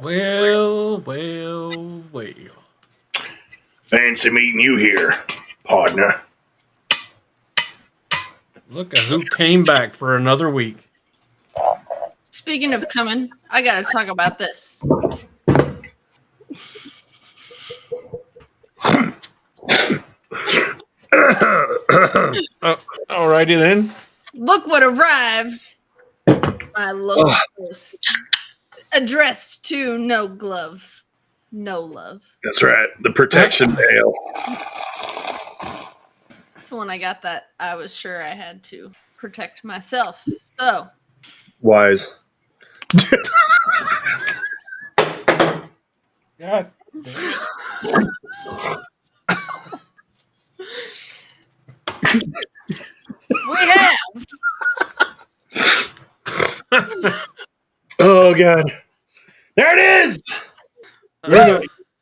Well. Fancy meeting you here, partner. Look at who came back for another week. Speaking of coming, I gotta talk about this. Alrighty then. Look what arrived. My local post. Addressed to No Glove. No Love. That's right. The protection veil. So when I got that, I was sure I had to protect myself. So Wise. God. we have Oh God. There it is.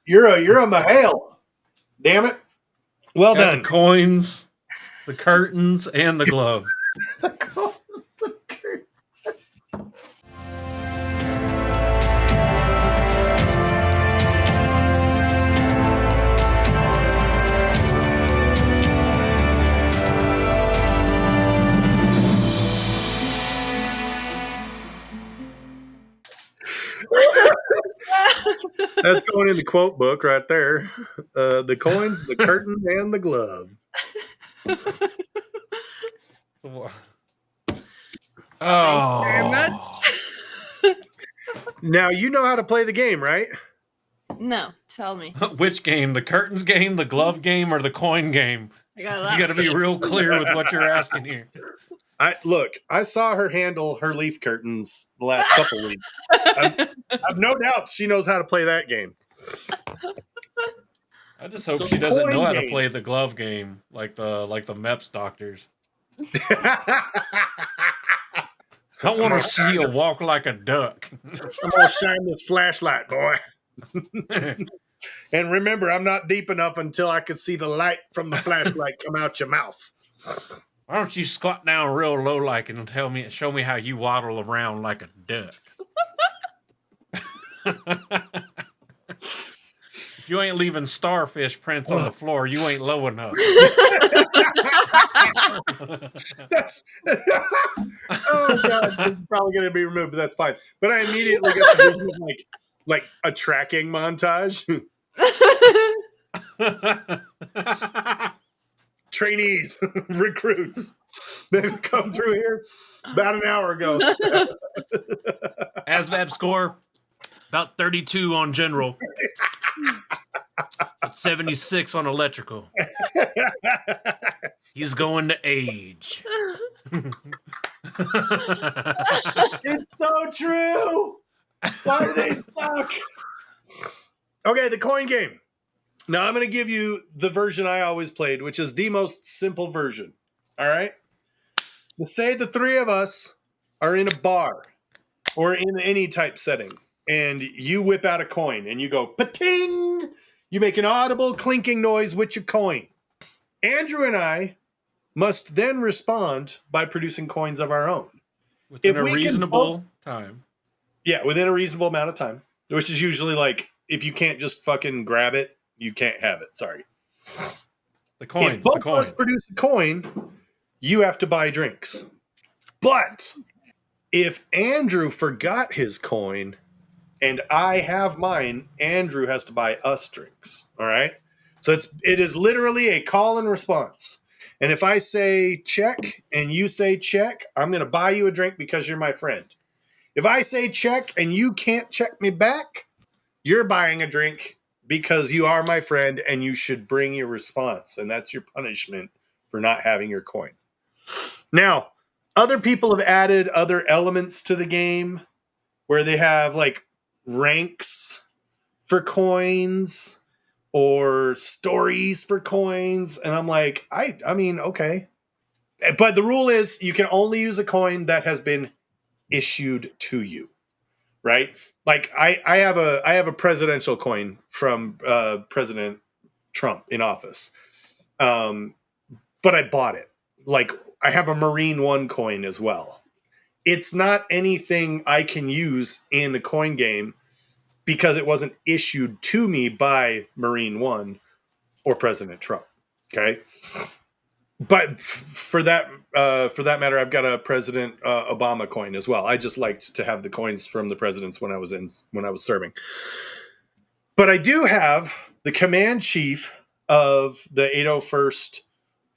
You're a Mahale. Damn it. Well Got the done. coins, the curtains, and the glove. That's going in the quote book right there. The coins, the curtain, and the glove. Thank you very much. Now you know how to play the game, right? No, tell me. Which game? The curtains game, the glove game, or the coin game? I got a You lot got to of be real clear with what you're asking here. I saw her handle her leaf curtains the last couple weeks. I've no doubts she knows how to play that game. I just hope So she doesn't coin know how to game. play the glove game like the MEPS doctors. I want to see you walk like a duck. I'm gonna shine this flashlight, boy. And remember, I'm not deep enough until I can see the light from the flashlight come out your mouth. Why don't you squat down real low like and show me how you waddle around like a duck? If you ain't leaving starfish prints on the floor, you ain't low enough. That's oh God, this is probably gonna be removed, but that's fine. But I immediately got the vision of like a tracking montage. Trainees, recruits. They've come through here about an hour ago. ASVAB score about 32 on general. 76 on electrical. He's going to age. It's so true. Why do they suck? Okay, the coin game. Now I'm going to give you the version I always played, which is the most simple version. All right. Let's say the three of us are in a bar or in any type setting, and you whip out a coin and you go pa-ting. You make an audible clinking noise with your coin. Andrew and I must then respond by producing coins of our own. Within a reasonable time. Yeah, within a reasonable amount of time, which is usually like if you can't just fucking grab it, you can't have it. Sorry. The coins. If both of us produce a coin, you have to buy drinks. But if Andrew forgot his coin and I have mine, Andrew has to buy us drinks. All right. So it is literally a call and response. And if I say check and you say check, I'm going to buy you a drink because you're my friend. If I say check and you can't check me back, you're buying a drink because you are my friend and you should bring your response. And that's your punishment for not having your coin. Now, other people have added other elements to the game where they have like ranks for coins or stories for coins. And I'm like, I mean, okay. But the rule is you can only use a coin that has been issued to you. Right? Like I have a presidential coin from President Trump in office. But I bought it. Like I have a Marine One coin as well. It's not anything I can use in the coin game because it wasn't issued to me by Marine One or President Trump. Okay. But for that matter, I've got a President Obama coin as well. I just liked to have the coins from the presidents when I was serving. But I do have the command chief of the 801st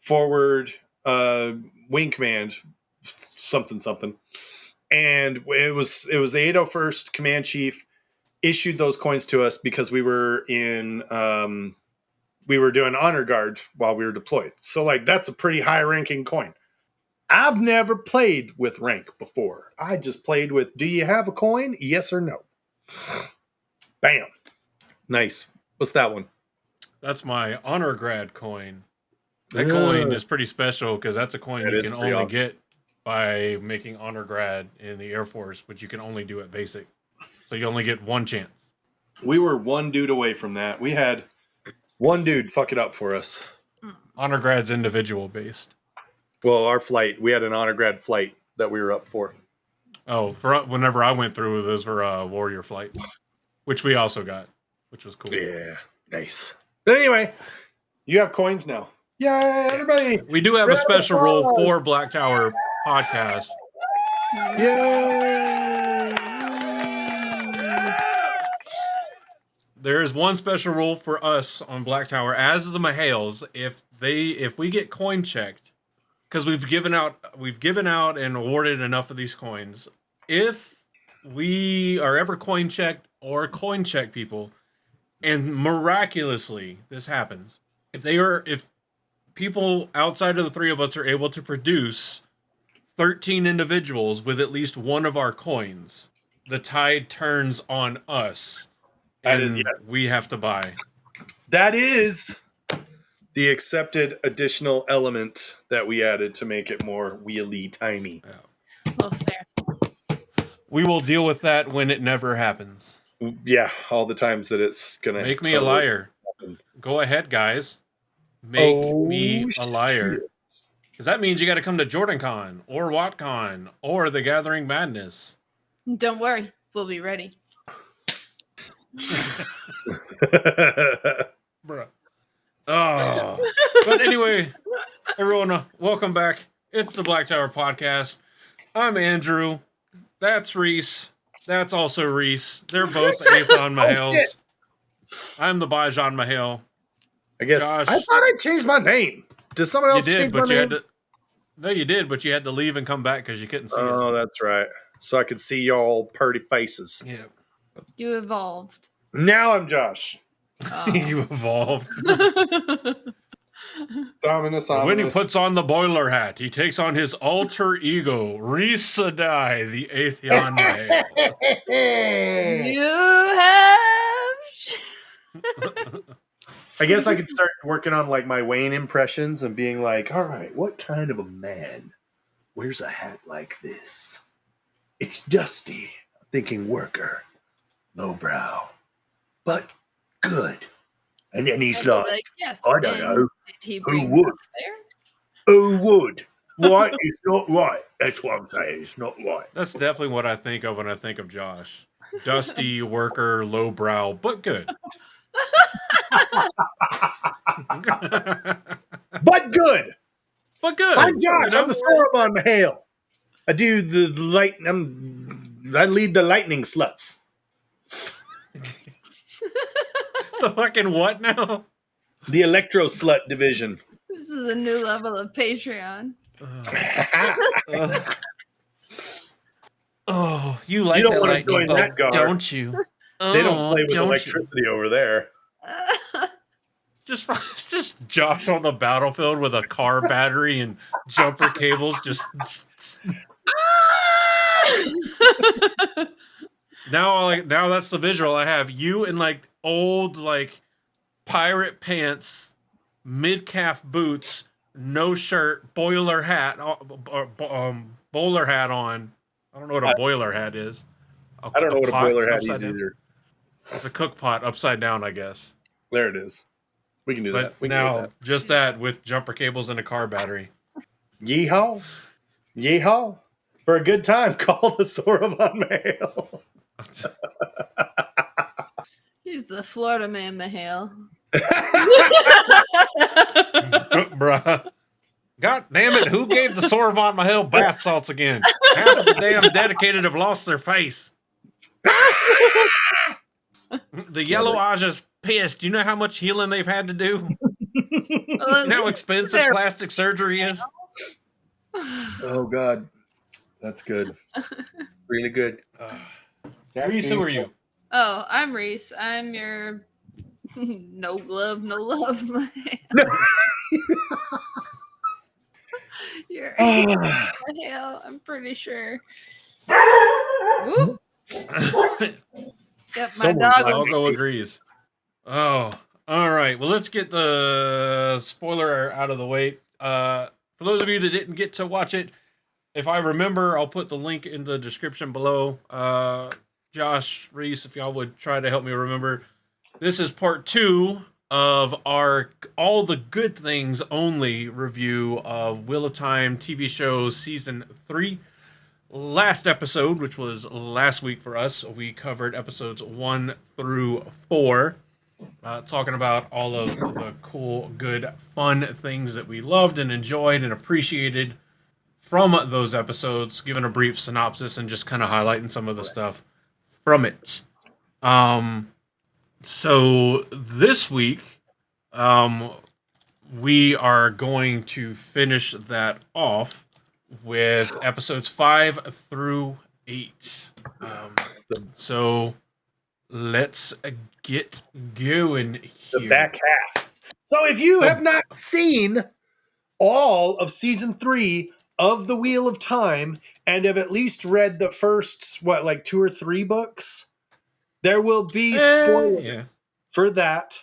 Forward Wing Command, something, and it was the 801st Command Chief issued those coins to us because we were doing honor guard while we were deployed. So like that's a pretty high ranking coin. I've never played with rank before. I just played with, do you have a coin? Yes or no. Bam. Nice. What's that one? That's my honor grad coin. That coin is pretty special because that's a coin you can only get by making honor grad in the Air Force, but you can only do it basic. So you only get one chance. We were one dude away from that. We had one dude fuck it up for us. Honor grad's individual based. Well, our flight, we had an honor grad flight that we were up for. Oh, for whenever I went through, those were warrior flights, which we also got, which was cool. Yeah, nice. But anyway, you have coins now. Yay, everybody! We do have a special rule for Black Tower podcast. Yay! There is one special rule for us on Black Tower as the Mahales. If we get coin checked, because we've given out and awarded enough of these coins. If we are ever coin checked or coin check people, and miraculously this happens, if people outside of the three of us are able to produce 13 individuals with at least one of our coins, the tide turns on us. And yes. We have to buy. That is the accepted additional element that we added to make it more wheelie-timey. Yeah. Well, fair. We will deal with that when it never happens. Yeah, all the times that it's going to make me a liar. Happen. Go ahead, guys. Make me a liar. Because that means you got to come to JordanCon or WatCon or the Gathering Madness. Don't worry. We'll be ready. Bruh. Oh. But anyway, everyone, welcome back. It's the Black Tower Podcast. I'm Andrew. That's Reese. That's also Reese. They're both Aethon Mahales. I'm the Bajan Mahale. I guess Josh, I thought I changed my name. Did someone else change my name? No, you did, but you had to leave and come back because you couldn't see us. Oh, that's right. So I could see y'all pretty faces. Yeah. You evolved. Now I'm Josh. Oh. You evolved. Dominus. When he puts on the boiler hat, he takes on his alter ego, Reese Sedai, the Aethon Mahale. You have... I guess I could start working on like my Wayne impressions and being like, all right, what kind of a man wears a hat like this? It's dusty, thinking worker, lowbrow, but good. And then he's like yes. I don't know. Who would? Who would? Why? It's not right. That's what I'm saying. It's not right. That's definitely what I think of when I think of Josh. Dusty, worker, lowbrow, but good. But good. But good. I'm Josh. I'm the Sauron Mahale. I do the light. I lead the lightning sluts. The fucking what now? The Electro Slut Division. This is a new level of Patreon. Oh, you like that lightning bolt, don't you? They don't play with electricity over there. Just Josh on the battlefield with a car battery and jumper cables. Just now that's the visual I have. You in like old like pirate pants, mid-calf boots, no shirt, bowler hat on. I don't know what a boiler hat is. I don't know what a boiler hat is either. It's a cook pot upside down, I guess. There it is. We can do that. We can do that. Just that with jumper cables and a car battery. Yeehaw. Yeehaw. For a good time, call the Sauron Mahale. He's the Florida man, Mahale. Bruh. God damn it, who gave the Sorvant Mahale bath salts again? Half of the damn dedicated have lost their face. The yellow Aja's pissed. Do you know how much healing they've had to do? You know how expensive plastic surgery is? Oh God, that's good. Really good. Reese, who are you? Oh, I'm Reese. I'm your no glove, no love. You're Mahale, I'm pretty sure. Whoop. Yep, my dog. Doggo agrees. Oh, all right. Well, let's get the spoiler out of the way. For those of you that didn't get to watch it, if I remember, I'll put the link in the description below. Josh, Reese, if y'all would try to help me remember. This is part 2 of our All the Good Things Only review of Wheel of Time TV show season 3. Last episode, which was last week for us, we covered episodes 1 through 4, talking about all of the cool, good, fun things that we loved and enjoyed and appreciated from those episodes, giving a brief synopsis and just kind of highlighting some of the stuff from it. So this week, we are going to finish that off with episodes 5 through 8. So let's get going here. The back half. So if you have not seen all of season 3 of The Wheel of Time and have at least read the first, 2 or 3 books, there will be spoilers for that.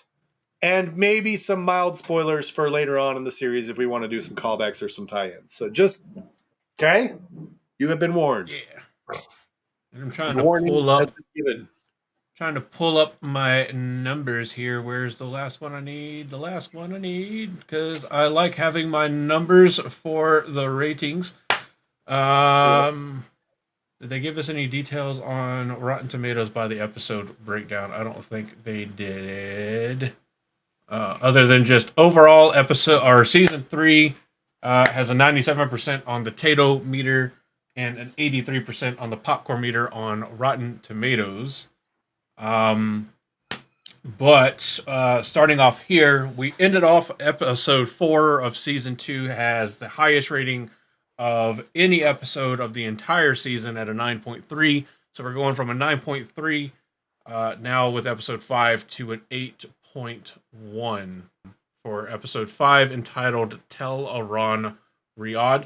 And maybe some mild spoilers for later on in the series if we want to do some callbacks or some tie-ins. So just, okay? You have been warned. Yeah. I'm trying to pull up. Trying to pull up my numbers here. Where's the last one I need? The last one I need, because I like having my numbers for the ratings. Did they give us any details on Rotten Tomatoes by the episode breakdown? I don't think they did. Other than just overall episode or season 3 has a 97% on the Tato meter and an 83% on the popcorn meter on Rotten Tomatoes. But starting off here, we ended off episode 4 of season 2 has the highest rating of any episode of the entire season at a 9.3. So we're going from a 9.3 now with episode 5 to an 8.1 for episode 5 entitled Tel Aran Riyadh.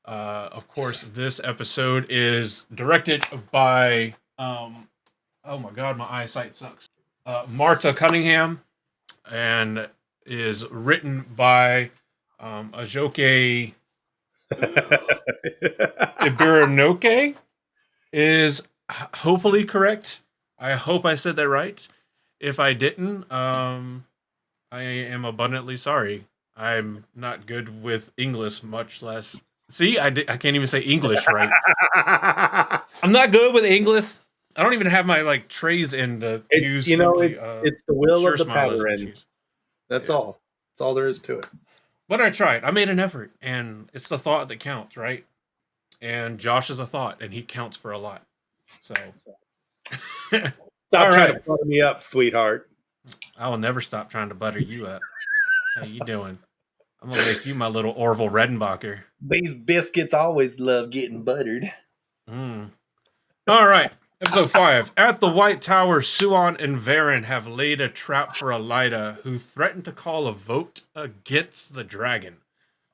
Of course, this episode is directed by oh my god, my eyesight sucks. Marta Cunningham, and is written by Ajoke Ibiranoke, is hopefully correct. I hope I said that right. If I didn't, I am abundantly sorry. I'm not good with English, much less. See, I can't even say English right. I'm not good with English. I don't even have my trays in to use. It's the will of the pattern. That's all. That's all there is to it. But I tried. I made an effort, and it's the thought that counts, right? And Josh is a thought, and he counts for a lot. So stop trying to butter me up, sweetheart. I will never stop trying to butter you up. How you doing? I'm gonna make you my little Orville Redenbacher. These biscuits always love getting buttered. All right. Episode 5. At the White Tower, Suan and Varen have laid a trap for Elida, who threatened to call a vote against the dragon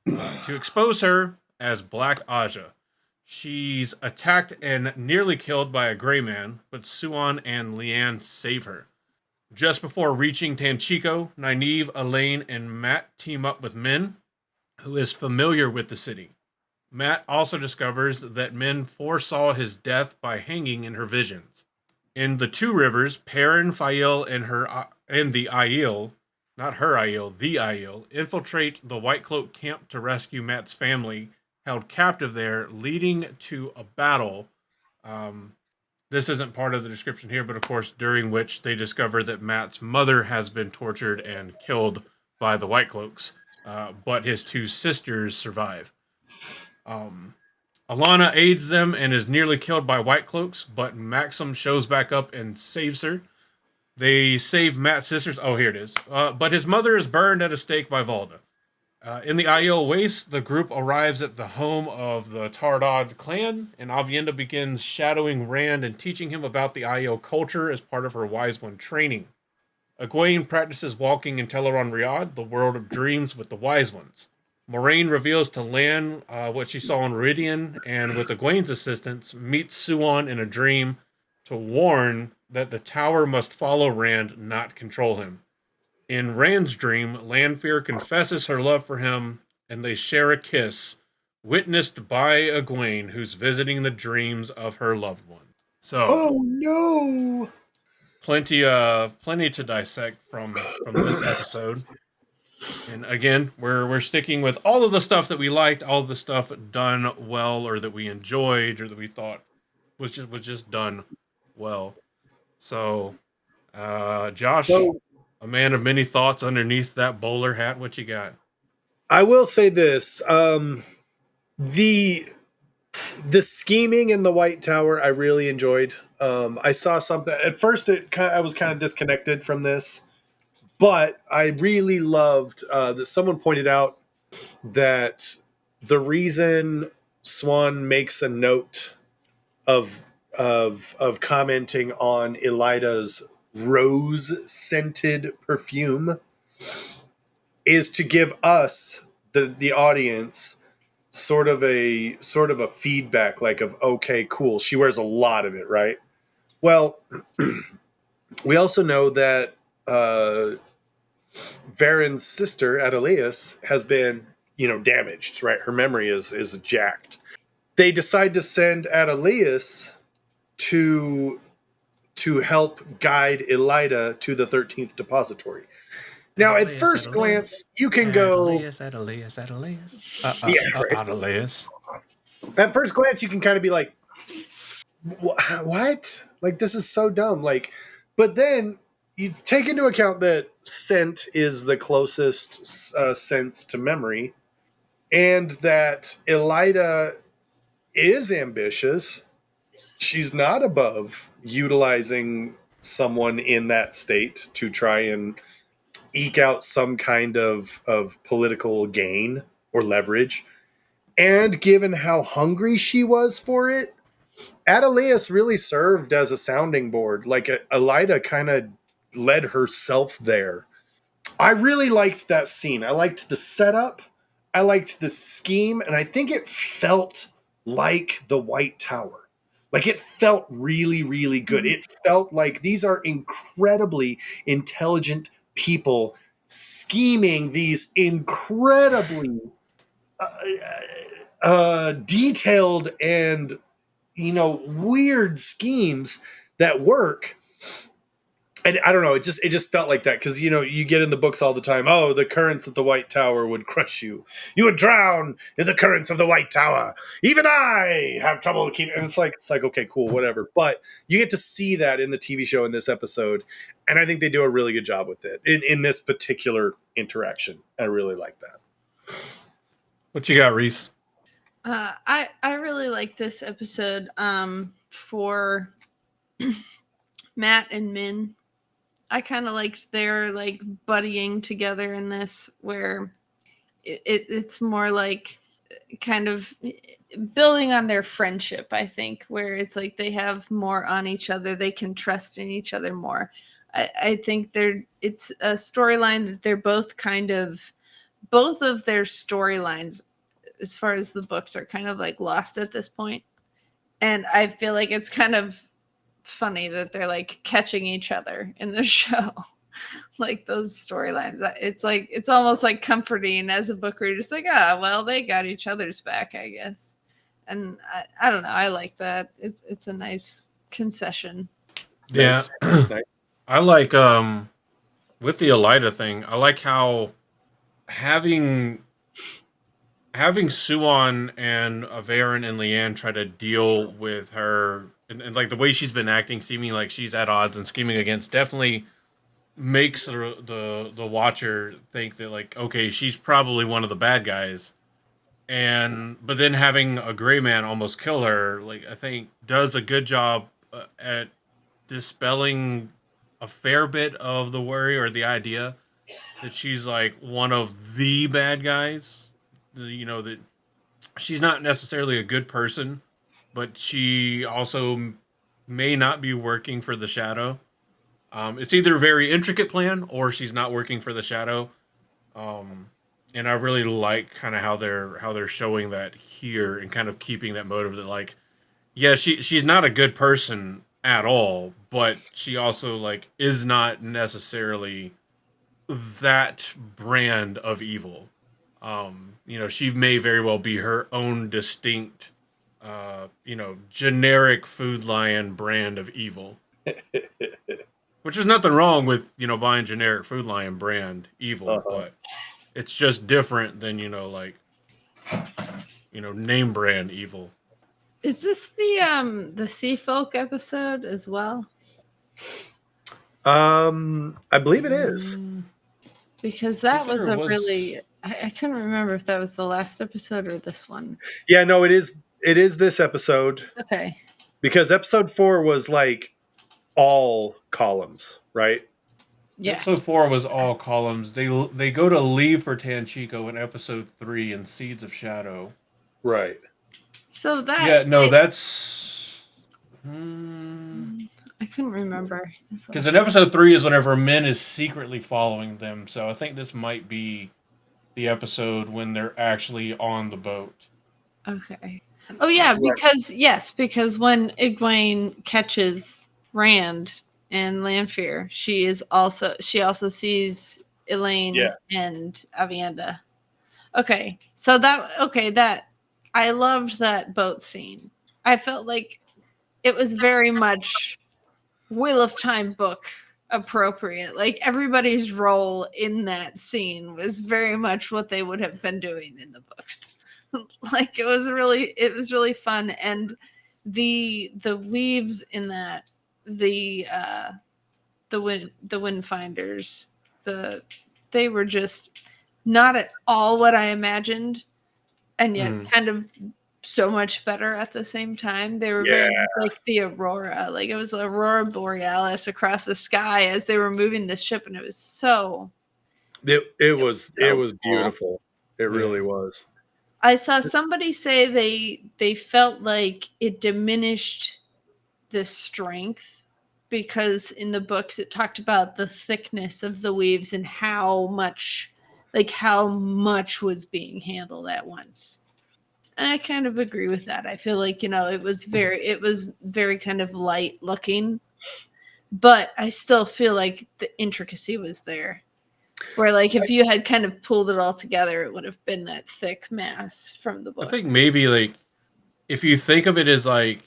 to expose her as Black Aja. She's attacked and nearly killed by a gray man, but Suan and Leanne save her. Just before reaching Tanchico, Nynaeve, Elaine, and Mat team up with Min, who is familiar with the city. Mat also discovers that Min foresaw his death by hanging in her visions. In the Two Rivers, Perrin, Fael, and the Aiel, not her Aiel, the Aiel, infiltrate the White Cloak camp to rescue Mat's family, held captive there, leading to a battle this isn't part of the description here, but of course, during which they discover that Matt's mother has been tortured and killed by the White Cloaks, but his two sisters survive. Um, Alana aids them and is nearly killed by White Cloaks, but Maxim shows back up and saves her. They save Matt's sisters. Oh, here it is. But his mother is burned at a stake by Valda. In the Aiel Waste, the group arrives at the home of the Tardod clan, and Avienda begins shadowing Rand and teaching him about the Aiel culture as part of her Wise One training. Egwene practices walking in Teleron Riad, the world of dreams, with the Wise Ones. Moraine reveals to Lan what she saw on Meridian, and with Egwene's assistance, meets Suan in a dream to warn that the tower must follow Rand, not control him. In Rand's dream, Lanfear confesses her love for him, and they share a kiss, witnessed by Egwene, who's visiting the dreams of her loved one. So, Oh no! plenty to dissect from this episode. And again, we're sticking with all of the stuff that we liked, all of the stuff done well, or that we enjoyed, or that we thought was just done well. So, Josh, So a man of many thoughts underneath that bowler hat, what you got? I will say this: the scheming in the White Tower, I really enjoyed. I saw something at first. I was kind of disconnected from this, but I really loved that someone pointed out that the reason Swan makes a note of commenting on Elida's rose scented perfume is to give us the audience sort of a feedback, like, of, okay, cool, she wears a lot of it, right? Well, we also know that Varen's sister Adeleas has been, damaged, right? Her memory is jacked. They decide to send Adeleas to help guide Elida to the 13th depository. Now, at first glance, you can go, Adeleas. at first glance, you can kind of be like, what? Like, this is so dumb. Like, but then you take into account that scent is the closest sense to memory, and that Elida is ambitious. She's not above utilizing someone in that state to try and eke out some kind of political gain or leverage. And given how hungry she was for it, Adeleas really served as a sounding board. Like, Elida kind of led herself there. I really liked that scene. I liked the setup. I liked the scheme. And I think it felt like the White Tower. Like, it felt really, really good. It felt like these are incredibly intelligent people scheming these incredibly detailed and weird schemes that work. And I don't know, it just felt like that, because you get in the books all the time, oh, the currents of the White Tower would crush you, you would drown in the currents of the White Tower, even I have trouble keeping, and it's like, okay, cool, whatever. But you get to see that in the TV show in this episode, and I think they do a really good job with it in this particular interaction. I really like that. What you got, Reese? I really like this episode for Matt and Min. I kind of liked their like buddying together in this, where it's more like kind of building on their friendship, I think, where it's like they have more on each other, they can trust in each other more. I think it's a storyline that they're both both of their storylines as far as the books are kind of like lost at this point. And I feel like it's kind of funny that they're like catching each other in the show. Like those storylines, it's like, it's almost like comforting as a book reader. Just like, well, they got each other's back, I guess. And I don't know, I like that. It's a nice concession. Yeah. Nice. I like with the Elida thing, I like how having Suan and Varen and Leanne try to deal with her and like the way she's been acting, seeming like she's at odds and scheming against, definitely makes the watcher think that like, okay, she's probably one of the bad guys. And but then having a gray man almost kill her, like I think does a good job at dispelling a fair bit of the worry or the idea that she's like one of the bad guys. You know, that she's not necessarily a good person, but she also may not be working for the Shadow. It's either a very intricate plan or she's not working for the Shadow. Um, and I really like kind of how they're showing that here and kind of keeping that motive that like, yeah, she's not a good person at all, but she also like is not necessarily that brand of evil. You know, she may very well be her own distinct, you know, generic Food Lion brand of evil. Which is nothing wrong with, you know, buying generic Food Lion brand evil, Uh-huh. but it's just different than, you know, like, you know, name brand evil. Is this the Sea Folk episode as well? I believe it is. Because that Pretty was sure a it was- really I couldn't remember if that was the last episode or this one. Yeah, no, it is. It is this episode Okay. because episode 4 was like all columns, right? Yeah. Episode 4 was all columns. They go to leave for Tanchico in episode 3 in Seeds of Shadow. Right. So that Yeah, no, I- that's I couldn't remember. because in episode 3 is whenever Min is secretly following them. So I think this might be the episode when they're actually on the boat. Okay. Oh yeah, because when Egwene catches Rand and Lanfear, she also sees Elaine Yeah. and Avienda. Okay. So that I loved that boat scene. I felt like it was very much Wheel of Time book appropriate. Like everybody's role in that scene was very much what they would have been doing in the books. Like it was really fun, and the weaves in that the Windfinders they were just not at all what I imagined, and yet kind of so much better at the same time. They were very much like the aurora, like it was aurora borealis across the sky as they were moving the ship, and it was so It was cool. beautiful. It really was. I saw somebody say they felt like it diminished the strength because in the books it talked about the thickness of the weaves and how much was being handled at once. And I kind of agree with that. I feel like, you know, it was very kind of light looking, but I still feel like the intricacy was there. Where like if you had kind of pulled it all together, it would have been that thick mass from the book. I think maybe like if you think of it as like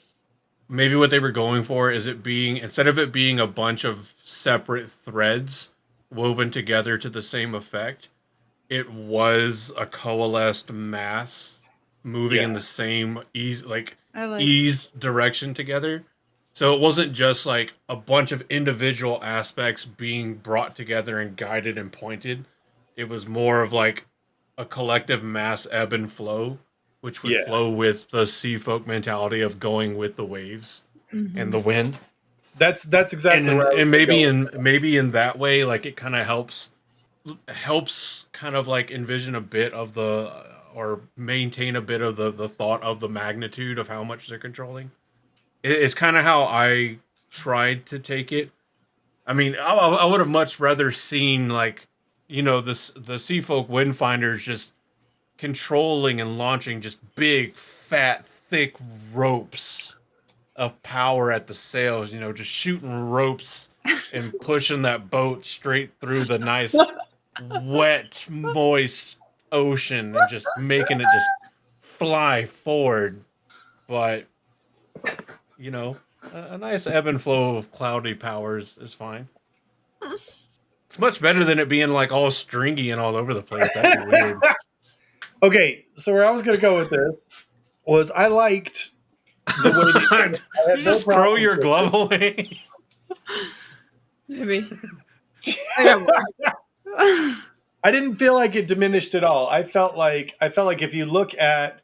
maybe what they were going for is it being instead of it being a bunch of separate threads woven together to the same effect, it was a coalesced mass moving in the same ease direction together. So it wasn't just like a bunch of individual aspects being brought together and guided and pointed. It was more of like a collective mass ebb and flow, which would flow with the sea folk mentality of going with the waves and the wind. That's exactly right. And maybe in that way, like it kind of helps kind of like envision a bit of or maintain a bit of the thought of the magnitude of how much they're controlling. It's kind of how I tried to take it. I mean, I would have much rather seen like, you know, the Sea Folk Windfinders just controlling and launching just big, fat, thick ropes of power at the sails. You know, just shooting ropes and pushing that boat straight through the nice, wet, moist ocean and just making it just fly forward. But you know, a nice ebb and flow of cloudy powers is fine. It's much better than it being like all stringy and all over the place. That'd be weird. Okay, so where I was going to go with this was I liked the way they did it. I had You no just throw problem your with glove away. Maybe. I got more. I didn't feel like it diminished at all. I felt like if you look at,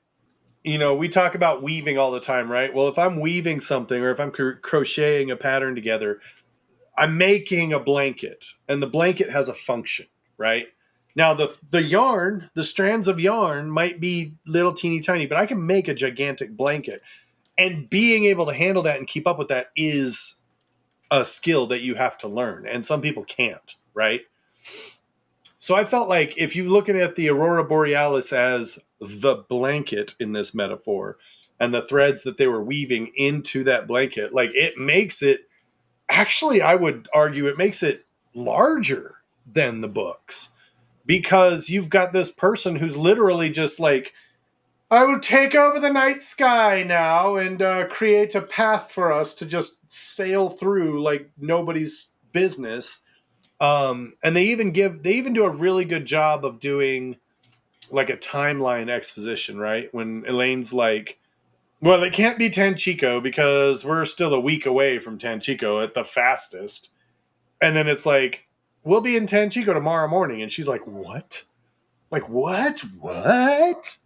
we talk about weaving all the time, right? Well, if I'm weaving something or if I'm crocheting a pattern together, I'm making a blanket, and the blanket has a function, right? Now the yarn, the strands of yarn might be little teeny tiny, but I can make a gigantic blanket. And being able to handle that and keep up with that is a skill that you have to learn, and some people can't, right? So I felt like if you're looking at the aurora borealis as the blanket in this metaphor and the threads that they were weaving into that blanket, like it makes it, actually I would argue it makes it larger than the books, because you've got this person who's literally just like, I will take over the night sky now and create a path for us to just sail through like nobody's business. And they even do a really good job of doing like a timeline exposition, right? When Elaine's like, well, it can't be Tanchico because we're still a week away from Tanchico at the fastest. And then it's like, we'll be in Tanchico tomorrow morning. And she's like, what? Like, what? What?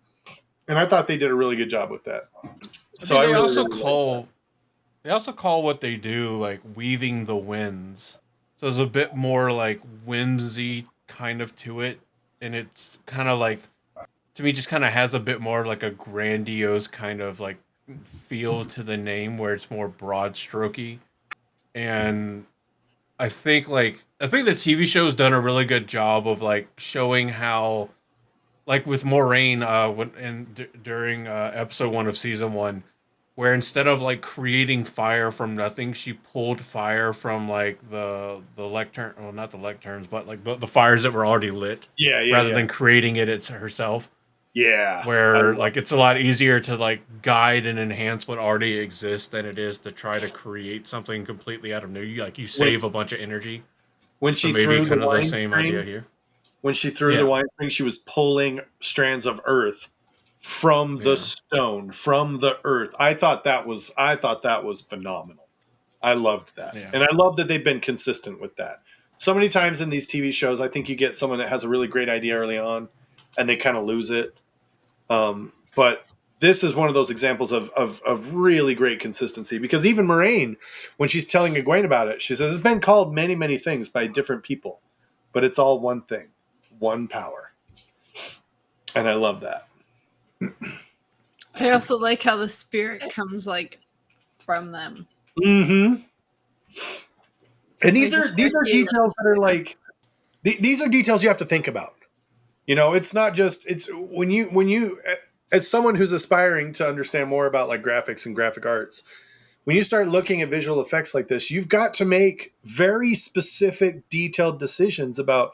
And I thought they did a really good job with that. I So think I they really, also really like that. call what they do like weaving the winds. So there's a bit more like whimsy kind of to it, and it's kind of like, to me, just kind of has a bit more like a grandiose kind of like feel to the name, where it's more broad strokey. And I think the TV show's done a really good job of like showing how, like with Moraine, during episode 1 of season 1, where instead of like creating fire from nothing, she pulled fire from like the lectern, well, not the lecterns, but like the fires that were already lit, Yeah, yeah, rather yeah. than creating it herself. Yeah. I Where love like it's a lot easier to like guide and enhance what already exists than it is to try to create something completely out of new. You when save a bunch of energy. when So she maybe threw the kind of the wine same idea string, here. the Yeah, wine string, she was pulling strands of earth from the yeah. stone, from the earth. I thought that was phenomenal. I loved that. Yeah. And I love that they've been consistent with that. So many times in these TV shows, I think you get someone that has a really great idea early on and they kind of lose it. But this is one of those examples of really great consistency, because even Moraine, when she's telling Egwene about it, she says it's been called many, many things by different people, but it's all one thing, one power. And I love that. I also like how the spirit comes like from them. Mm-hmm. And these Like are these are healing. details that are like, these are details you have to think about. It's not just, it's when you as someone who's aspiring to understand more about like graphics and graphic arts, when you start looking at visual effects like this, you've got to make very specific, detailed decisions about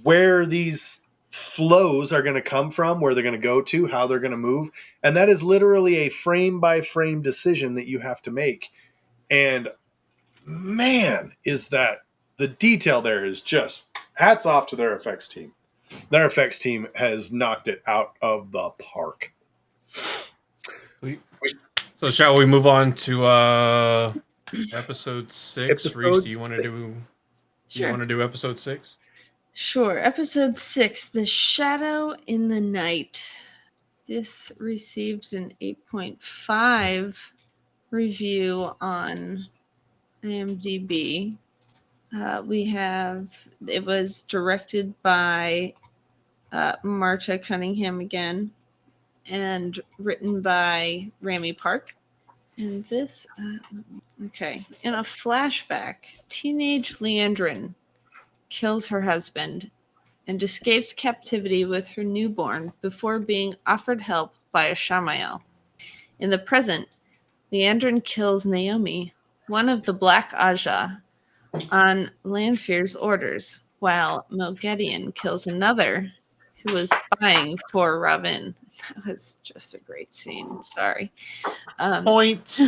where these flows are going to come from, where they're going to go to, how they're going to move. And that is literally a frame by frame decision that you have to make. And man, is that, the detail there is just, hats off to their effects team. Their effects team has knocked it out of the park. Sweet. So shall we move on to episode 6? Reese, Episode do you want to 6. Sure. do episode 6? Sure. Episode 6, The Shadow in the Night. This received an 8.5 review on IMDb. It was directed by Marta Cunningham again, and written by Rami Park. And this, okay. In a flashback, teenage Leandrin kills her husband and escapes captivity with her newborn before being offered help by Ashamael. In the present, Leandrin kills Naomi, one of the Black Aja, on Lanfear's orders, while Moghedien kills another who was spying for Ravin. That was just a great scene. Sorry. Point.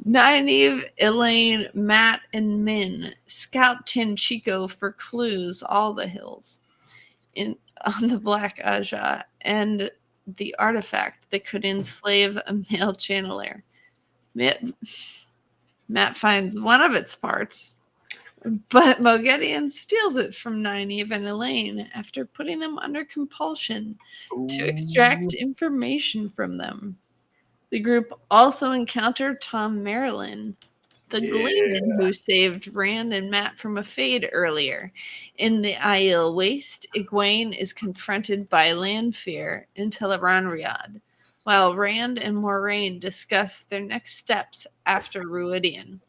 Nynaeve, Elaine, Matt, and Min scout Tanchico for clues all the hills on the Black Aja, and the artifact that could enslave a male channeler. Matt finds one of its parts, but Moghedien steals it from Nynaeve and Elaine after putting them under compulsion to extract information from them. The group also encountered Tom Marilyn, the Gleeman who saved Rand and Matt from a fade earlier. In the Aiel Waste, Egwene is confronted by Lanfear and Tel'aran'rhiod, while Rand and Moiraine discuss their next steps after Ruidian.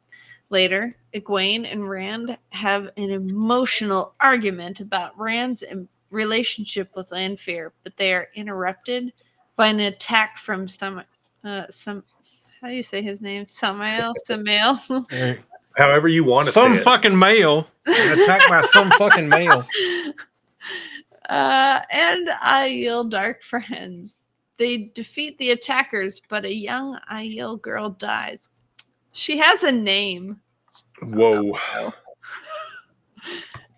Later, Egwene and Rand have an emotional argument about Rand's relationship with Lanfear, but they are interrupted by an attack from some how do you say his name? Samael? However you want to say Some it. fucking male. Attacked by some fucking male. And Aiel Dark Friends. They defeat the attackers, but a young Aiel girl dies. She has a name. Whoa.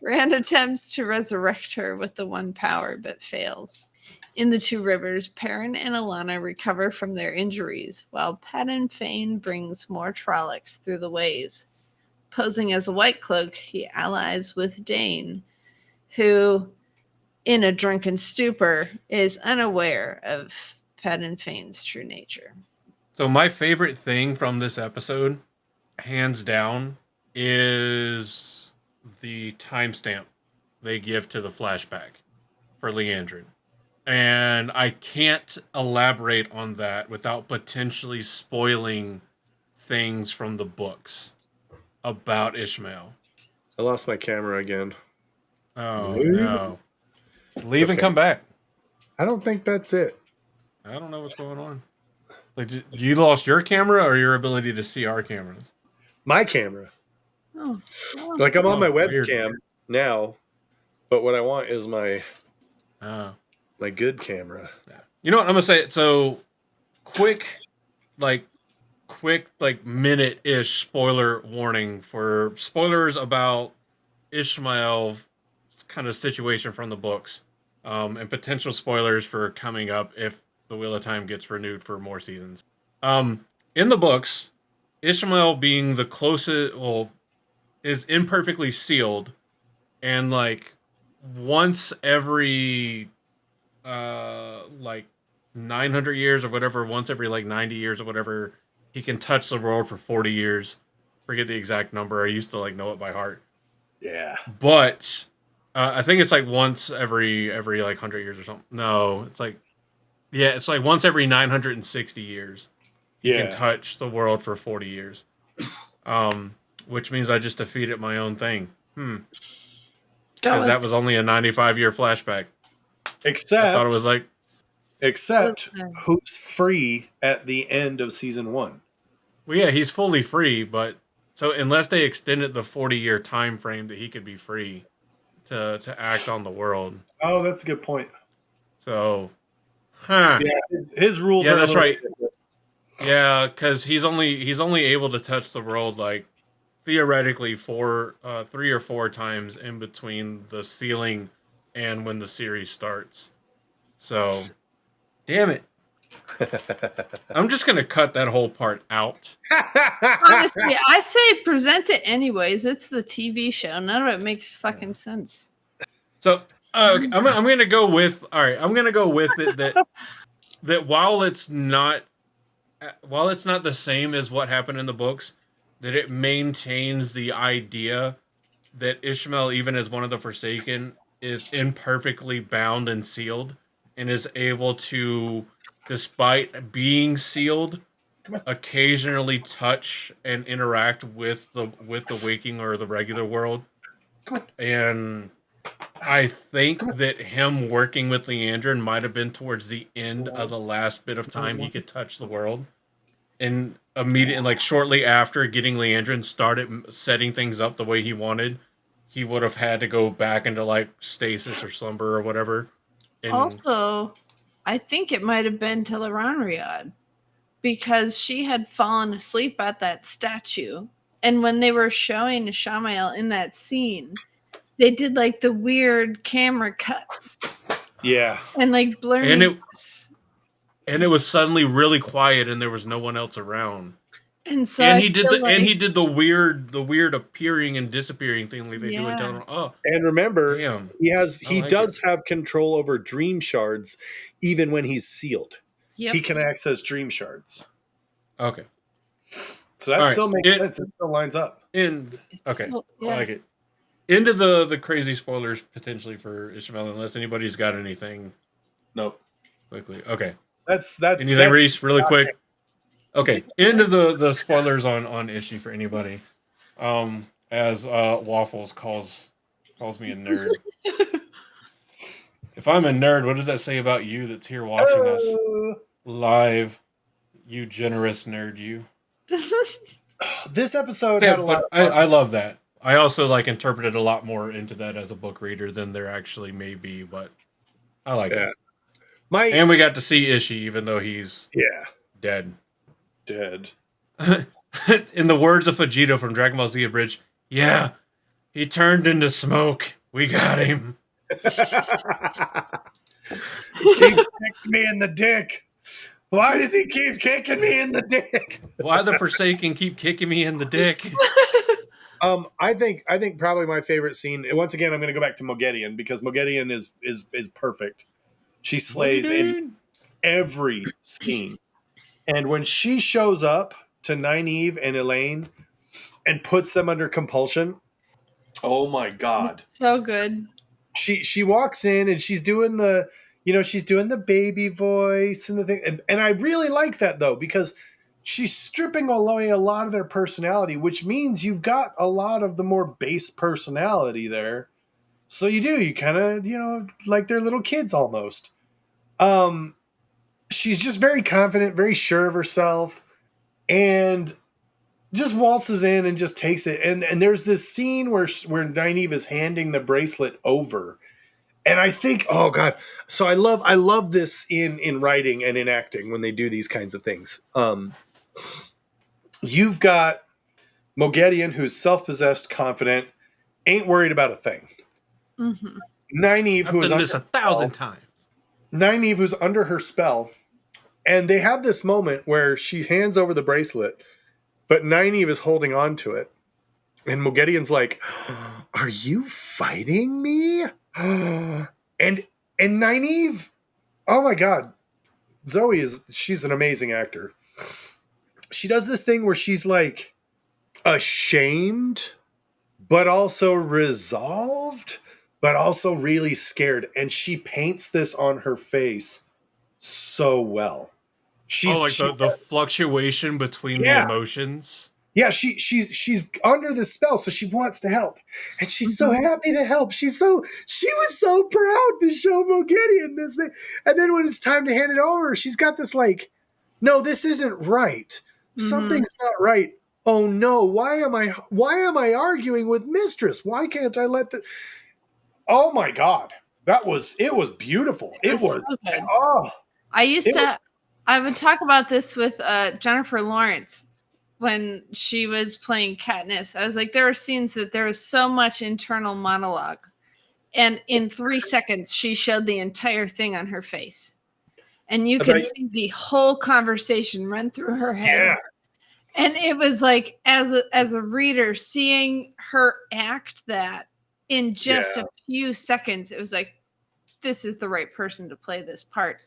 Rand attempts to resurrect her with the one power, but fails. In the Two Rivers, Perrin and Alana recover from their injuries, while Padan Fain brings more Trollocs through the ways. Posing as a White Cloak, he allies with Dane, who, in a drunken stupor, is unaware of Padan Fain's true nature. So my favorite thing from this episode, hands down, is the timestamp they give to the flashback for Liandrin. And I can't elaborate on that without potentially spoiling things from the books about Ishmael. I lost my camera again. Oh, no. Leave and come back. I don't think that's it. I don't know what's going on. Like, you lost your camera or your ability to see our cameras? My camera. Oh, well, Like I'm on my weird. webcam now, but what I want is my Oh. my good camera. You know what? I'm going to say it. So, quick, minute-ish spoiler warning for spoilers about Ishmael kind of situation from the books. And potential spoilers for coming up if the Wheel of Time gets renewed for more seasons. In the books, Ishmael being the closest, is imperfectly sealed, and like once every 900 years or whatever, once every 90 years or whatever, he can touch the world for 40 years. Forget the exact number. I used to know it by heart. Yeah. But I think it's once every 100 years or something. No, it's once every 960 years. You can touch the world for 40 years. Which means I just defeated my own thing. Because that was only a 95-year flashback. Except I thought it was Except who's free at the end of season 1? Well, yeah, he's fully free, but so unless they extended the 40-year time frame that he could be free to act on the world. Oh, that's a good point. So, Yeah, his rules. Yeah, are that's right. different. Yeah, because he's only able to touch the world theoretically 3 or 4 times in between the sealing and when the series starts. So, damn it. I'm just gonna cut that whole part out. Honestly, I say present it anyways. It's the TV show. None of it makes fucking sense. So I'm gonna go with I'm gonna go with it that while it's not the same as what happened in the books, that it maintains the idea that Ishmael, even as one of the Forsaken, is imperfectly bound and sealed, and is able to, despite being sealed, occasionally touch and interact with the waking or the regular world. And I think that him working with Liandrin might have been towards the end of the last bit of time he could touch the world. And immediately, shortly after getting Liandrin started setting things up the way he wanted, he would have had to go back into stasis or slumber or whatever. And also, I think it might have been Tel'aran'rhiod, because she had fallen asleep at that statue. And when they were showing Ishmael in that scene, they did the weird camera cuts. Yeah. And blurring. and it was suddenly really quiet, and there was no one else around. And so And I he did feel the like, and he did the weird appearing and disappearing thing like they do in yeah, Telenormal. Oh, And remember, damn! I he like does have control over dream shards, even when he's sealed. yep. He can access dream shards. it. Okay, So that all right. still makes sense. It still lines up. Okay, So, I yeah. like it. Into the crazy spoilers potentially for Ishmael, unless anybody's got anything Nope. quickly. Okay, That's anything, Reese, really quick. Okay, Yeah. into the spoilers on Ishi for anybody. As Waffles calls me a nerd. If I'm a nerd, what does that say about you that's here watching us live? You generous nerd, you. This episode Yeah, had a lot but of fun. I love that. I also like interpreted a lot more into that as a book reader than there actually may be, but I like Yeah. it. And we got to see Ishi, even though he's dead. Dead. In the words of Vegeta from Dragon Ball Z Abridged, yeah, he turned into smoke. We got him. He keeps kicking me in the dick. Why does he keep kicking me in the dick? Why the Forsaken keep kicking me in the dick? I think probably my favorite scene. Once again, I'm going to go back to Mogedion because Mogedion is perfect. She slays in every scene, and when she shows up to Nynaeve and Elaine and puts them under compulsion, oh my god! It's so good. She walks in and she's doing she's doing the baby voice and the thing, and I really like that though because she's stripping away a lot of their personality, which means you've got a lot of the more base personality there. So you kind of like they're little kids almost. She's just very confident, very sure of herself, and just waltzes in and just takes it. And there's this scene where Nynaeve is handing the bracelet over. And I think, oh god, so I love this in writing and in acting when they do these kinds of things. You've got Mogedion, who's self-possessed, confident, ain't worried about a thing. Mm-hmm. Nynaeve, I've done this 1,000 times. Nynaeve, who's under her spell, and they have this moment where she hands over the bracelet, but Nynaeve is holding on to it, and Mogedion's like, "Are you fighting me?" and Nynaeve, oh my god, she's an amazing actor. She does this thing where she's like ashamed, but also resolved, but also really scared. And she paints this on her face so well. The fluctuation between the emotions. Yeah, she's under the spell, so she wants to help, and she's so happy to help. She was so proud to show Mogedion this thing, and then when it's time to hand it over, she's got this like, no, this isn't right. Something's not right. Oh no, why am I arguing with Mistress? Why can't I let the? Oh my god, it was beautiful. It was so good. oh. I would talk about this with Jennifer Lawrence when she was playing Katniss. I was like, there were scenes that there was so much internal monologue. And in 3 seconds, she showed the entire thing on her face. And you could see the whole conversation run through her head. Yeah. And it was like, as a reader, seeing her act that in just a few seconds, it was like, this is the right person to play this part.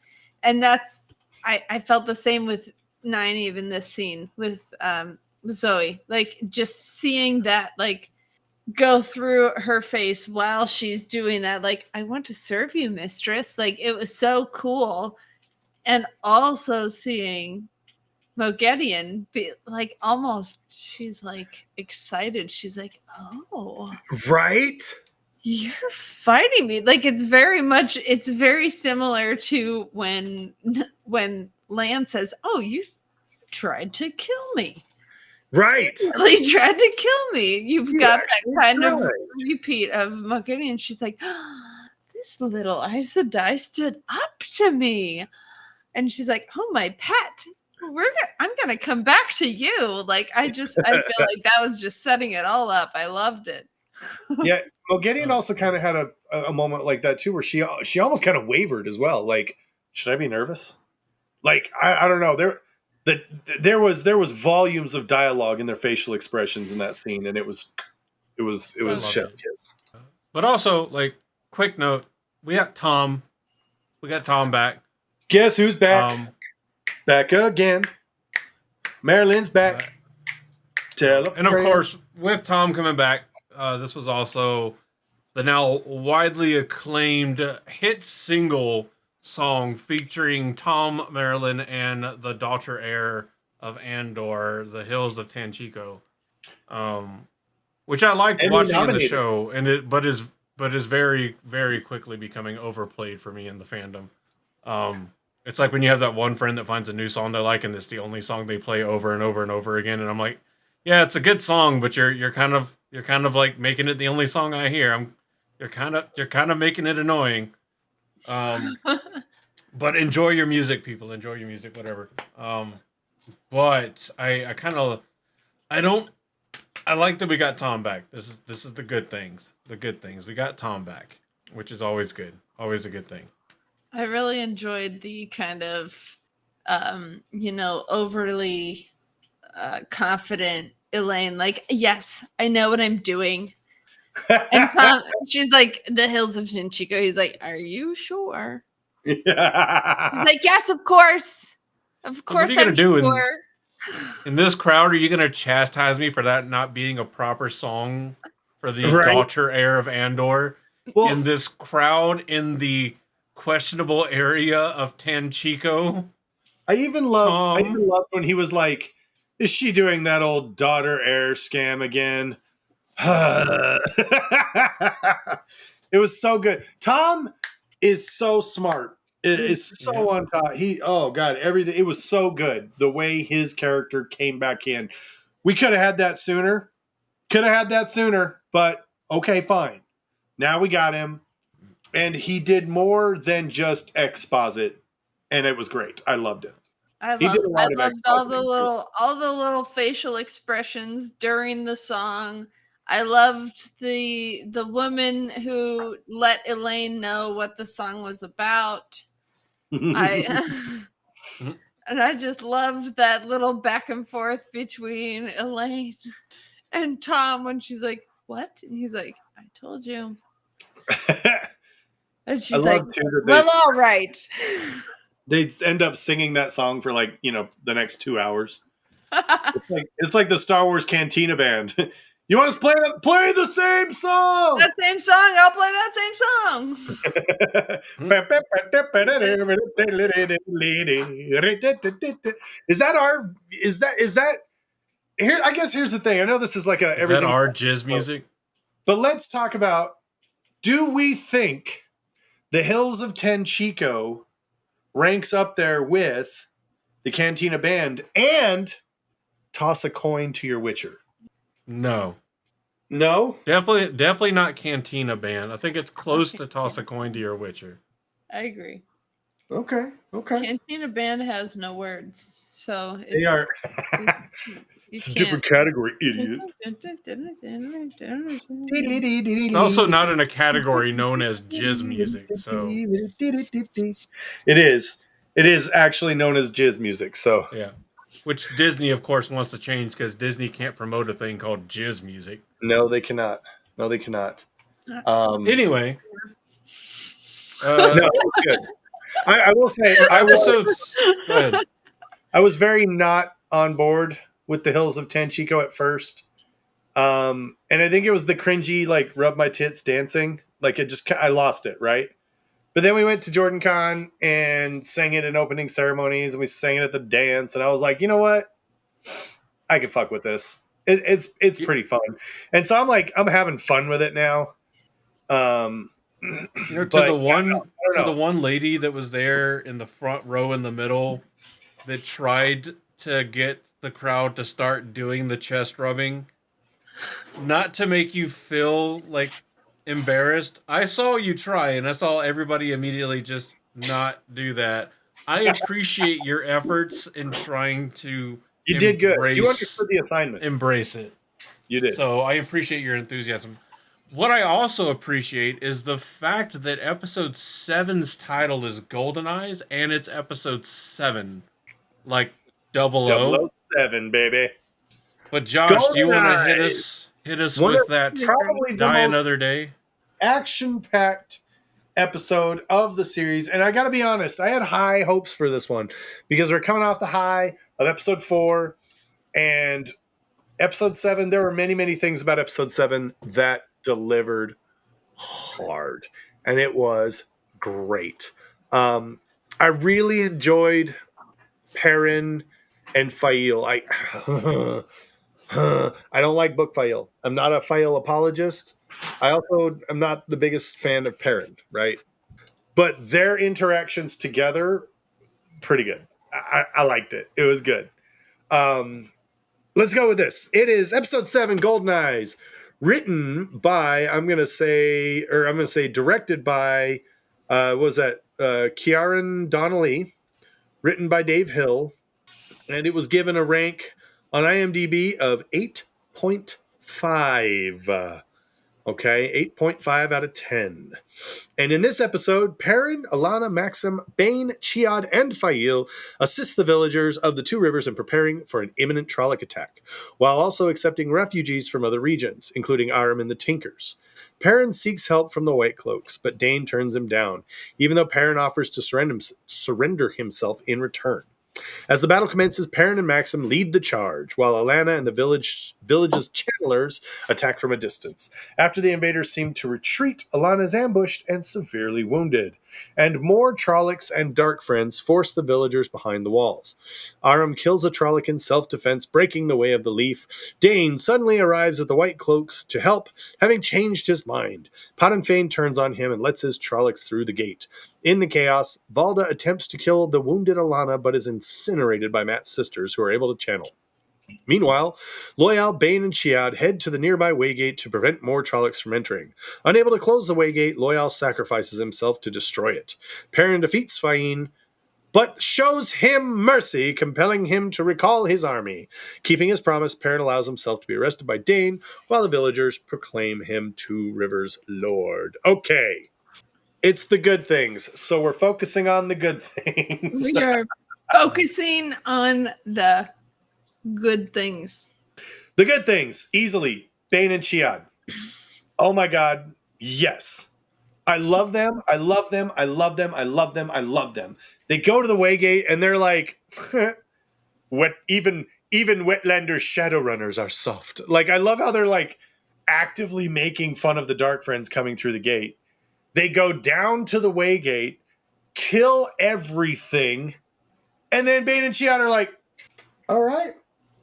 And I felt the same with Nynaeve in this scene with Zoe. Like, just seeing that, like, go through her face while she's doing that. Like, I want to serve you, mistress. Like, it was so cool. And also seeing Mogedion be like, almost, she's like excited. She's like, oh, right, you're fighting me. Like, it's very similar to when Lan says, oh, you tried to kill me. Right. He tried to kill me. You've got that kind of repeat of Mogedion. She's like, oh, this little Aes Sedai stood up to me. And she's like, oh, my pet, I'm going to come back to you. Like, I feel like that was just setting it all up. I loved it. Yeah. Mogedion also kind of had a moment like that too, where she almost kind of wavered as well. Like, should I be nervous? Like I don't know. There was volumes of dialogue in their facial expressions in that scene, and it was I loved chef it. kiss. But also, like, quick note, we got Tom. We got Tom back. Guess who's back? Back again. Marilyn's back. Tell a and of friend. course, with Tom coming back, this was also the now widely acclaimed hit single song featuring Tom, Marilyn, and the daughter heir of Andor, The Hills of Tanchico, which I liked Emmy watching in the nominated. show, but is very very quickly becoming overplayed for me in the fandom. It's like when you have that one friend that finds a new song they like, and it's the only song they play over and over and over again, and I'm like, yeah, it's a good song, but you're kind of like making it the only song I hear. You're kind of making it annoying. But enjoy your music, people. Enjoy your music, whatever. But I kind of I don't I like that we got Tom back. This is the good things. The good things. We got Tom back, which is always good. Always a good thing. I really enjoyed the kind of, overly confident Elaine. Like, yes, I know what I'm doing. And Tom, she's like, the hills of Shinchiko. He's like, are you sure? He's like, yes, of course. Of course, you gonna I'm do sure. In this crowd, are you gonna chastise me for that not being a proper song for the Right. daughter heir of Andor? Well, In this crowd, in the questionable area of Tanchico? I even loved Tom. when he was like, "Is she doing that old daughter heir scam again?" It was so good. Tom is so smart. It is so on top. Oh god, everything. It was so good. The way his character came back in. We could have had that sooner. But okay, fine. Now we got him, and he did more than just exposit, and it was great. I loved it. He did a lot of loved all the expositing, too. little facial expressions during the song. I loved the woman who let Elaine know what the song was about. I and I just loved that little back and forth between Elaine and Tom when she's like, "What?" and he's like, "I told you." And I she's like, love too that "Well, all right." they end up singing that song for like the next 2 hours. It's like the Star Wars Cantina band. You want us to play the same song? That same song, I'll play that same song. Is that here? I guess here's the thing. I know this is like a Is that everything, our jizz music? but let's talk about: do we think the Hills of Tenchico ranks up there with the Cantina Band and Toss a Coin to Your Witcher? No. No? Definitely not Cantina Band. I think it's close to Toss a Coin to Your Witcher. I agree. Okay. Cantina Band has no words, so They are. it's a different category, idiot. It's also not in a category known as jizz music, so It is. It is actually known as jizz music. So yeah. Which Disney, of course, wants to change because Disney can't promote a thing called jizz music. no, they cannot. Anyway, no, it's good. I will say, episodes. Go ahead. I was very not on board with the Hills of Tanchico at first, and I think it was the cringy like rub my tits dancing. Like I lost it, right? But then we went to Jordan Con and sang it in opening ceremonies, and we sang it at the dance, and I was like, you know what? I can fuck with this. It's pretty fun, and so I'm having fun with it now. To but the one lady that was there in the front row in the middle that tried to get the crowd to start doing the chest rubbing, not to make you feel like embarrassed. I saw you try, and I saw everybody immediately just not do that. I appreciate your efforts in trying to. You did good. You understood the assignment. Embrace it. You did. So I appreciate your enthusiasm. What I also appreciate is the fact that episode 7's title is Golden Eyes, and it's episode 7, like double O. 007, baby. But Josh, do you Golden want to Eyes. hit us One with of that probably the Die most Another Day? action-packed episode of the series. And I got to be honest, I had high hopes for this one because we're coming off the high of episode 4 and episode 7. There were many, many things about episode 7 that delivered hard, and it was great. I really enjoyed Perrin and Fail. I don't like Book Fail. I'm not a Fail apologist. I also am not the biggest fan of Perrin, right? But their interactions together, pretty good. I liked it. It was good. Let's go with this. It is episode 7, Golden Eyes, written by, I'm gonna say directed by Kieran Donnelly, written by Dave Hill, and it was given a rank on IMDb of 8.5. Okay, 8.5 out of 10. And in this episode, Perrin, Alana, Maxim, Bane, Chiad, and Fail assist the villagers of the Two Rivers in preparing for an imminent Trolloc attack, while also accepting refugees from other regions, including Aram and the Tinkers. Perrin seeks help from the White Cloaks, but Dane turns him down, even though Perrin offers to surrender himself in return. As the battle commences, Perrin and Maxim lead the charge, while Alana and the village's channelers attack from a distance. After the invaders seem to retreat, Alana is ambushed and severely wounded, and more Trollocs and Dark Friends force the villagers behind the walls. Aram kills a Trolloc in self-defense, breaking the way of the Leaf. Dane suddenly arrives at the White Cloaks to help, having changed his mind. Padenfane turns on him and lets his Trollocs through the gate. In the chaos, Valda attempts to kill the wounded Alana, but is incinerated by Matt's sisters, who are able to channel. Meanwhile, Loyal, Bane, and Chiad head to the nearby Waygate to prevent more Trollocs from entering. Unable to close the Waygate, Loyal sacrifices himself to destroy it. Perrin defeats Fain, but shows him mercy, compelling him to recall his army. Keeping his promise, Perrin allows himself to be arrested by Dane, while the villagers proclaim him Two Rivers Lord. Okay. It's the good things, so we're focusing on the good things. We are focusing on the good things. The good things, easily, Bane and Chiad. Oh my god, yes. I love them, I love them, I love them, I love them, I love them. They go to the Waygate and they're like, even Wetlander's Shadowrunners are soft. Like, I love how they're like actively making fun of the Dark Friends coming through the gate. They go down to the Waygate, kill everything, and then Bane and Chiad are like, all right,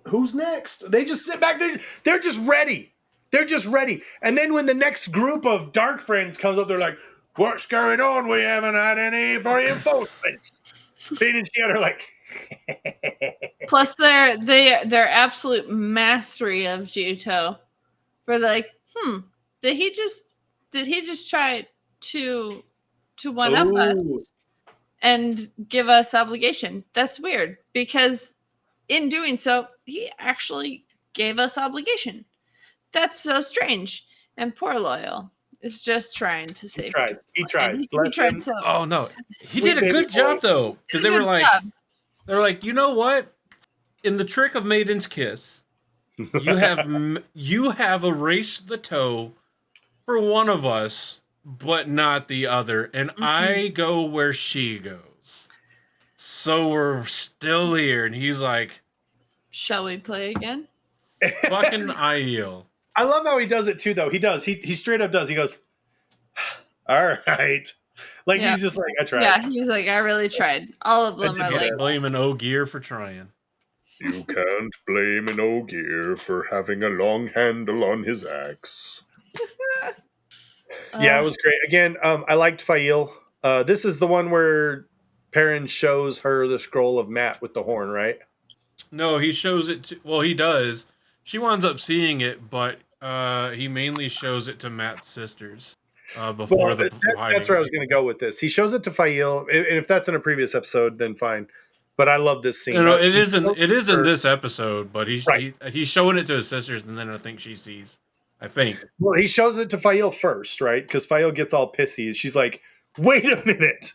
who's next? They just sit back there. They're just ready. They're just ready. And then when the next group of Dark Friends comes up, they're like, what's going on? We haven't had any reinforcements. Bane and Chiad are like... Plus their absolute mastery of Juto. We're like, did he just try to one up us and give us obligation? That's weird, because in doing so, he actually gave us obligation. That's so strange. And poor Loyal is just trying to save him. He tried. He tried so. Oh no, he did a good job though, because they were like, you know what? In the trick of Maiden's Kiss, you have erased the toe for one of us, but not the other, and I go where she goes. So we're still here, and he's like, shall we play again? Fucking Aiel. I love how he does it too, though. He does. He straight up does. He goes, all right. Like, he's just like, I tried. Yeah, he's like, I really tried. All of them are like, blame an Ogier for trying. You can't blame an Ogier for having a long handle on his axe. Yeah, it was great. Again, I liked Fail. This is the one where Perrin shows her the scroll of Matt with the horn, right? No, he shows it to... Well, he does. She winds up seeing it, but he mainly shows it to Matt's sisters before that's where I was going to go with this. He shows it to Fail, and if that's in a previous episode, then fine. But I love this scene. No, it isn't in this episode, but he's showing it to his sisters, and then I think she sees. I think. Well, he shows it to Fael first, right? Because Fael gets all pissy. She's like, "Wait a minute!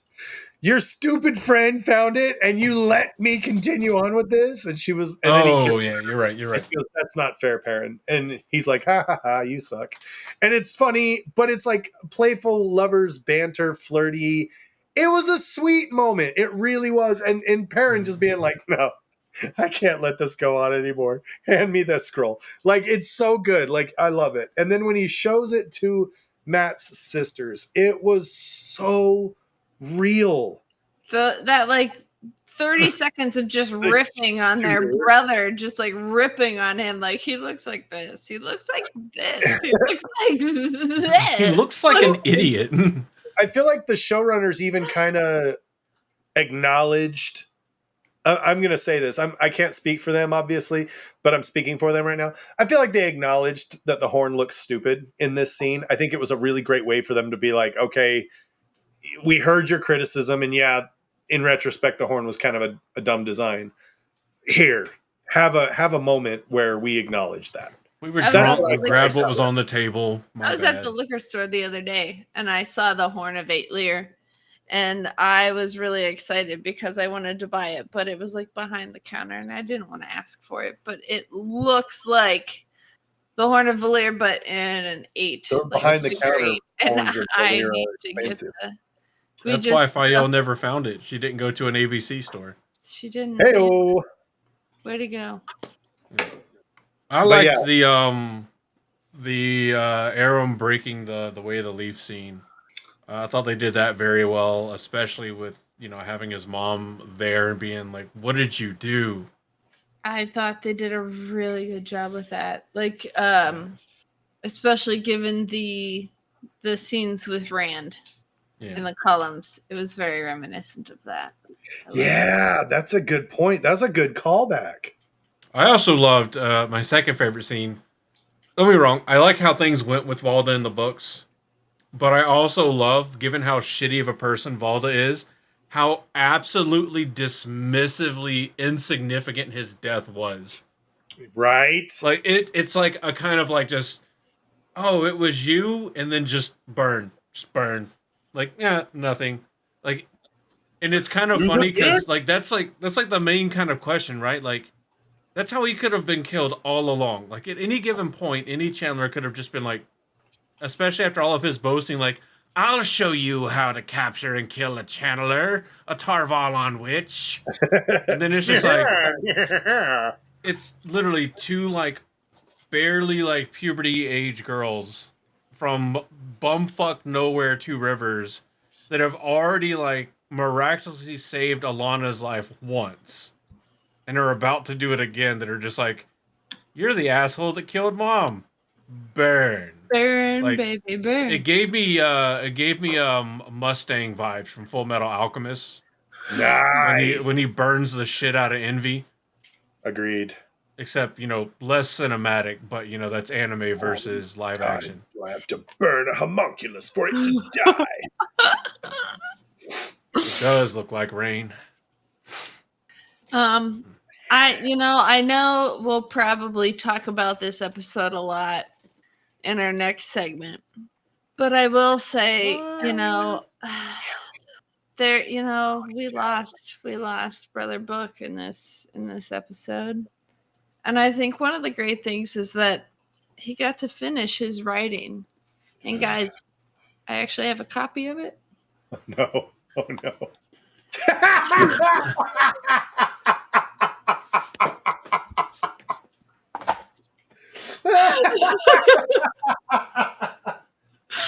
Your stupid friend found it, and you let me continue on with this." And she was, and then he Oh killed. yeah, you're right. You're And right. she goes, "That's not fair, parent." And he's like, "Ha ha ha, you suck." And it's funny, but it's like playful lovers banter, flirty. It was a sweet moment. It really was. And Perrin just being like, "No, I can't let this go on anymore. Hand me that scroll." Like, it's so good. Like, I love it. And then when he shows it to Matt's sisters, it was so real. That like 30 seconds of just riffing on their brother, just like ripping on him. Like, he looks like this. He looks like this. He looks like this. He looks like an idiot. I feel like the showrunners even kind of acknowledged. I'm going to say this. I can't speak for them, obviously, but I'm speaking for them right now. I feel like they acknowledged that the horn looks stupid in this scene. I think it was a really great way for them to be like, okay, we heard your criticism, and yeah, in retrospect, the horn was kind of a dumb design. Here, have a moment where we acknowledge that. We were I was drunk. at the We liquor grabbed what store. was on the table. My I was bad. at the liquor store the other day and I saw the Horn of Eight Lear, and I was really excited because I wanted to buy it, but it was like behind the counter and I didn't want to ask for it. But it looks like the Horn of Valir, but in an 8. Those like behind the super counter 8. And horns of I Valir are need to get expensive. the. That's why Fael never found it. She didn't go to an ABC store. She didn't. Hey-o. Way to go. I But liked yeah. the Aram breaking the way of the leaf scene. I thought they did that very well, especially with having his mom there and being like, "What did you do?" I thought they did a really good job with that. Like, especially given the scenes with Rand in the columns, it was very reminiscent of that. Yeah, that's a good point. That's a good callback. I also loved my second favorite scene. Don't get me wrong, I like how things went with Valda in the books, but I also love, given how shitty of a person Valda is, how absolutely dismissively insignificant his death was. Right? Like it's like a kind of like just, oh, it was you, and then just burn. Like, yeah, nothing. Like, and it's kind of funny because like that's like the main kind of question, right? Like, that's how he could have been killed all along. Like, at any given point, any Chandler could have just been like, especially after all of his boasting, like, "I'll show you how to capture and kill a Chandler, a Tar-Valon witch." And then it's just like, it's literally two like barely like puberty age girls from bumfuck nowhere Two Rivers that have already like miraculously saved Alana's life once and are about to do it again, that are just like, "You're the asshole that killed Mom. Burn." Burn, Like, baby, burn. It gave me Mustang vibes from Full Metal Alchemist Nice. when he burns the shit out of Envy. Agreed. Except, less cinematic, but that's anime versus live action. Do I have to burn a homunculus for it to die? It does look like rain. I know we'll probably talk about this episode a lot in our next segment, but I will say, there, we lost Brother Book in this episode. And I think one of the great things is that he got to finish his writing. And guys, I actually have a copy of it. No. Oh no.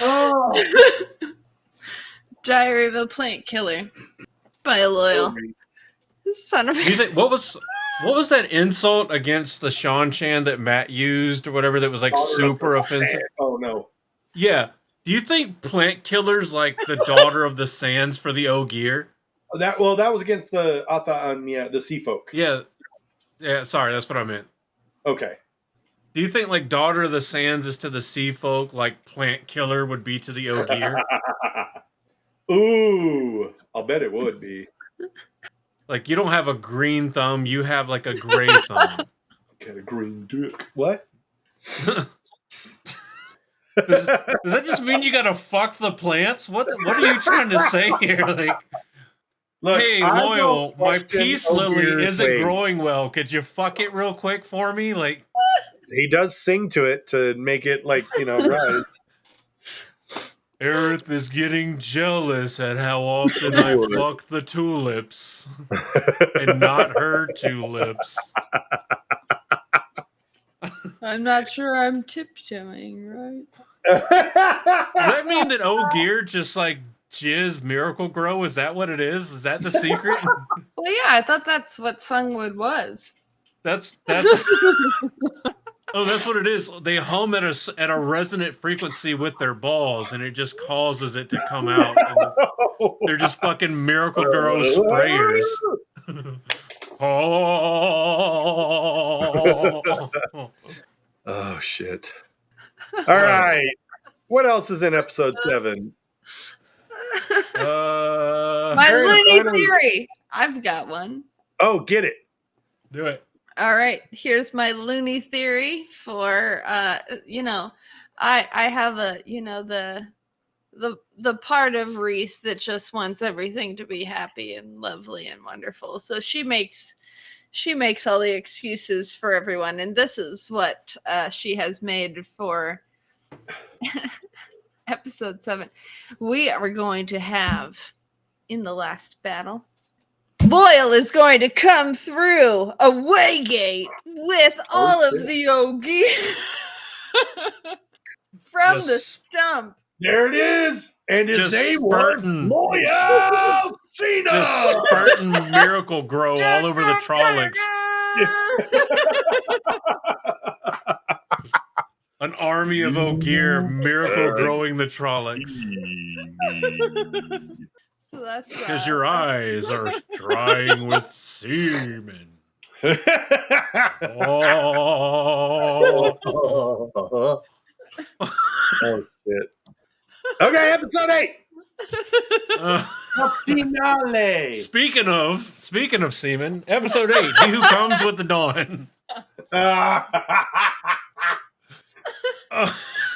Oh. Diary of a Plant Killer by Loyal. Son of Do you think what was that insult against the Sean Chan that Matt used or whatever that was like super offensive? Oh no. Yeah. Do you think Plant Killer's like the daughter of the Sands for the Ogier? That was against the the Sea Folk. Yeah. Yeah, sorry, that's what I meant. Okay. Do you think like daughter of the Sands is to the Sea Folk like Plant Killer would be to the Ogier? Ooh, I'll bet it would be. Like, you don't have a green thumb, you have like a gray thumb. Got a green dick. What? Does that just mean you gotta fuck the plants? What are you trying to say here? Like, Look, hey, I don't Loyal, my question peace lily Ogier's isn't ways. growing well. Could you fuck it real quick for me? Like, He does sing to it to make it like rise. Earth is getting jealous at how often I fuck the tulips and not her tulips. I'm not sure I'm tiptoeing, right? Does that mean that Ogier just like jizz miracle grow? Is that what it is? Is that the secret? Well, yeah, I thought that's what Sungwood was. That's oh, that's what it is. They hum at a resonant frequency with their balls, and it just causes it to come out. And they're just fucking Miracle Grow sprayers. Oh. Oh shit! All right, what else is in episode 7? My loony theory. I've got one. Oh, get it. Do it. All right, here's my loony theory for I have a the part of Reese that just wants everything to be happy and lovely and wonderful. So she makes all the excuses for everyone, and this is what she has made for episode 7. We are going to have in the last battle, Loyal is going to come through a way gate with all of the Ogier from the stump. There it is, and his Just name was spurting. Loyal Cena. Just spurting Miracle Grow all over the Trollocs. An army of Ogier Miracle Growing the Trollocs. So that's Because your eyes are drying with semen. Oh. Oh shit. Okay, episode 8. Finale. Speaking of semen, episode 8, He Who Comes with the Dawn.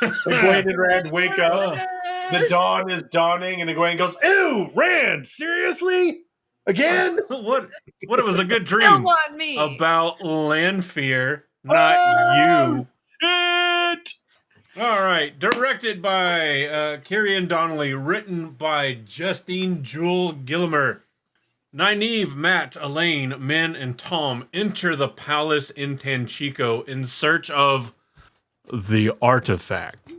Egwene and Rand wake up. The dawn is dawning, and Egwene goes, "Ew, Rand, seriously? Again?" What it was a good Still dream not me. about Lanfear, not you. Shit. All right, directed by Kieran Donnelly, written by Justine Jewel Gillimer. Nynaeve, Matt, Elaine, Min, and Tom enter the palace in Tanchico in search of the artifact.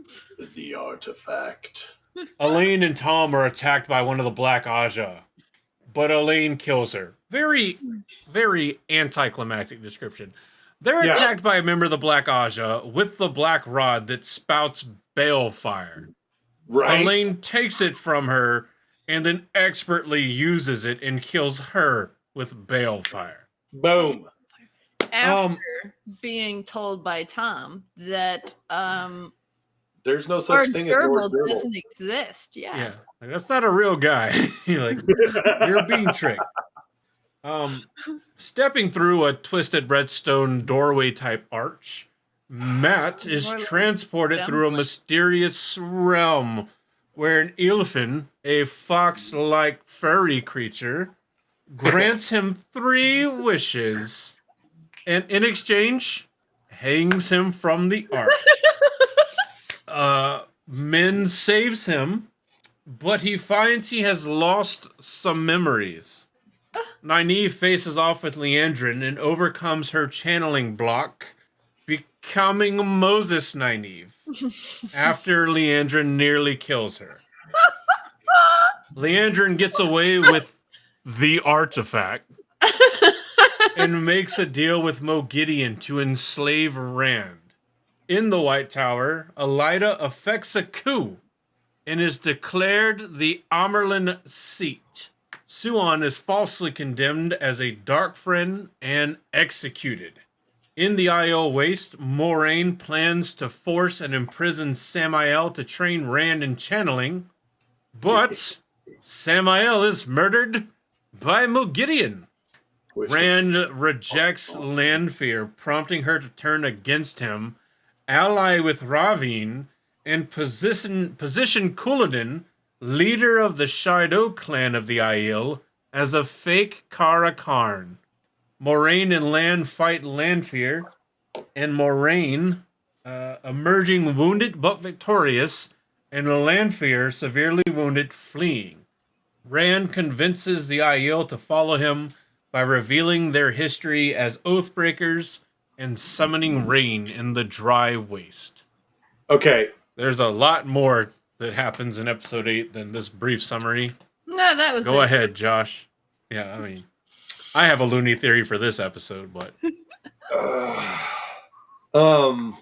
The artifact. Elaine and Tom are attacked by one of the Black Aja, but Elaine kills her. Very, very anticlimactic description. They're attacked by a member of the Black Aja with the black rod that spouts balefire. Right. Elaine takes it from her and then expertly uses it and kills her with balefire. Boom. After being told by Tom that There's no Lord such thing as Lord Gerbil Gerbil. doesn't exist. Yeah. Like, that's not a real guy. Like, you're being tricked. Stepping through a twisted redstone doorway type arch, Matt is More like transported through a dumpling. mysterious realm where an Ilfin, a fox-like furry creature, grants him 3 wishes and in exchange hangs him from the arch. Min saves him, but he finds he has lost some memories. Nynaeve faces off with Leandrin and overcomes her channeling block, becoming Moses Nynaeve after Leandrin nearly kills her. Leandrin gets away with the artifact and makes a deal with Mo Gideon to enslave Rand. In the White Tower, Elida effects a coup and is declared the Amerlin seat. Suon is falsely condemned as a dark friend and executed. In the Aiel Waste, Moraine plans to force and imprison Samael to train Rand in channeling, but Samael is murdered by Mo Gideon. Rand rejects Lanfear, prompting her to turn against him, ally with Ravine, and position Couladin, leader of the Shaido clan of the Aiel, as a fake Kara Karn. Moraine and Lan fight Lanfear, and Moraine emerging wounded but victorious, and Lanfear severely wounded fleeing. Rand convinces the Aiel to follow him by revealing their history as Oathbreakers and summoning rain in the dry waste. Okay. There's a lot more that happens in episode 8 than this brief summary. No, that was Go it. ahead, Josh. Yeah, I mean, I have a loony theory for this episode, but I'm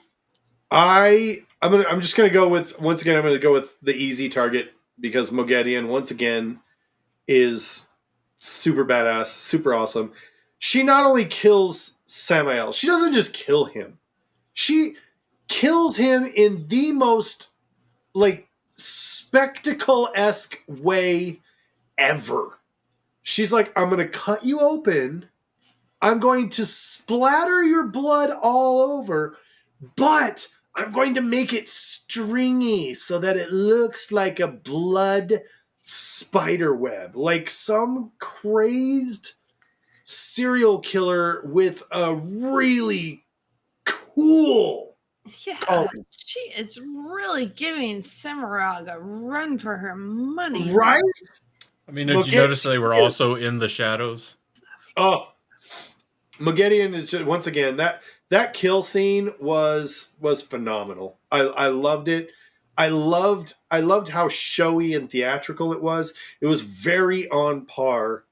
just gonna go with I'm gonna go with the easy target because Moghedien once again is super badass, super awesome. She not only kills Samael, she doesn't just kill him. She kills him in the most like spectacle-esque way ever. She's like, I'm gonna cut you open. I'm going to splatter your blood all over, but I'm going to make it stringy so that it looks like a blood spider web, like some crazed serial killer with a really cool. Yeah, Oh. she is really giving Semirog a run for her money. Right? I mean, did you notice they were also in the shadows? Oh, Moghedien is just, once again that kill scene was phenomenal. I loved it. I loved how showy and theatrical it was. It was very on par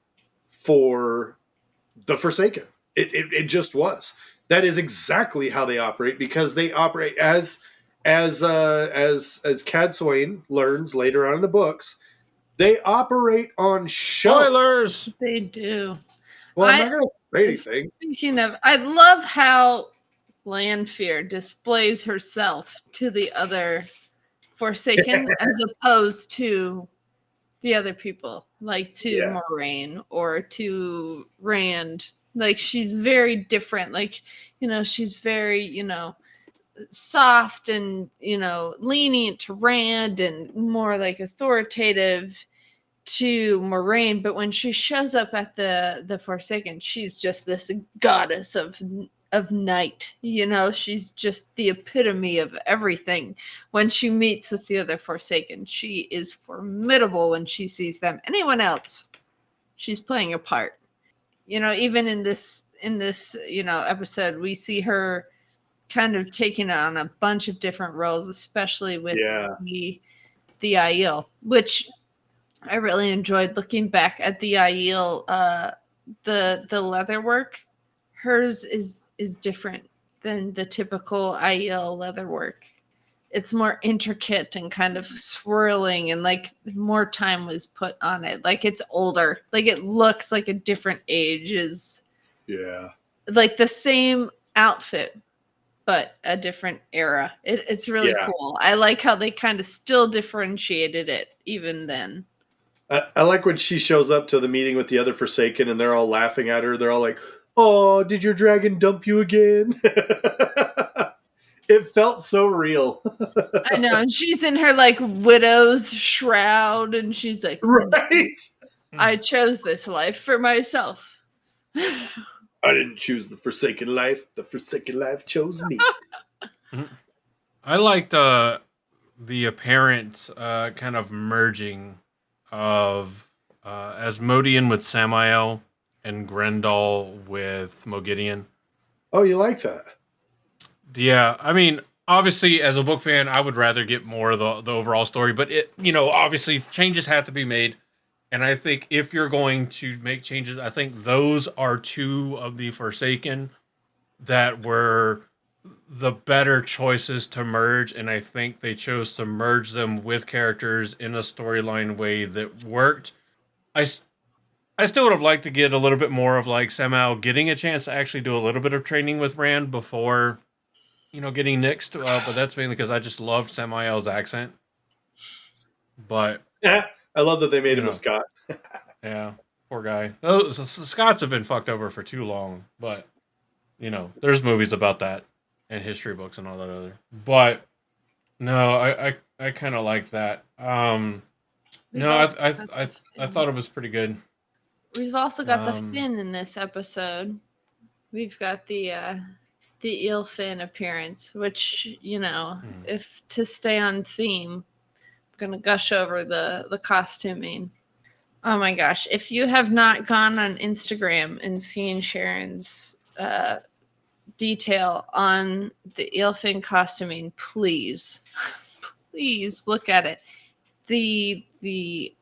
for the Forsaken. It just was. That is exactly how they operate because they operate as Cadsuane learns later on in the books. They operate on show. Spoilers. They do. Well, I'm not going to say anything. Speaking of, I love how Lanfear displays herself to the other Forsaken as opposed to the other people, like to Moraine or to Rand. Like she's very different. Like, she's very, soft and, lenient to Rand and more like authoritative to Moraine, but when she shows up at the Forsaken, she's just this goddess of night. She's just the epitome of everything. When she meets with the other Forsaken, she is formidable when she sees them. Anyone else, she's playing a part. Even in this episode, we see her kind of taking on a bunch of different roles, especially with the Aiel, which I really enjoyed looking back at the Aiel. The leather work, hers is different than the typical Aiel leather work. It's more intricate and kind of swirling, and like more time was put on it. Like it's older. Like it looks like a different age. Is like the same outfit, but a different era. It's really cool. I like how they kind of still differentiated it even then. I like when she shows up to the meeting with the other Forsaken and they're all laughing at her. They're all like, "Oh, did your dragon dump you again?" It felt so real. I know. And she's in her like widow's shroud and she's like, right. I chose this life for myself. I didn't choose the Forsaken life. The Forsaken life chose me. I liked the apparent kind of merging of Asmodean with Samael and Grendel with Moghedien. Oh, you like that? Yeah, I mean, obviously, as a book fan, I would rather get more of the overall story, but obviously, changes have to be made. And I think if you're going to make changes, I think those are two of the Forsaken that were the better choices to merge. And I think they chose to merge them with characters in a storyline way that worked. I still would have liked to get a little bit more of like Samael getting a chance to actually do a little bit of training with Rand before, getting nixed. But that's mainly because I just loved Samael's accent. But I love that they made him a Scot. Yeah, poor guy. The Scots have been fucked over for too long, but there's movies about that and history books and all that other. But No, I kind of like that. We've No, also I got I the I Finn. thought it was pretty good. We've also got the Um, Finn in this episode. We've got the eel fin appearance, which, you know, hmm. if to stay on theme, I'm gonna gush over the costuming. Oh my gosh! If you have not gone on Instagram and seen Sharon's detail on the eelfin costuming, please, please look at it. It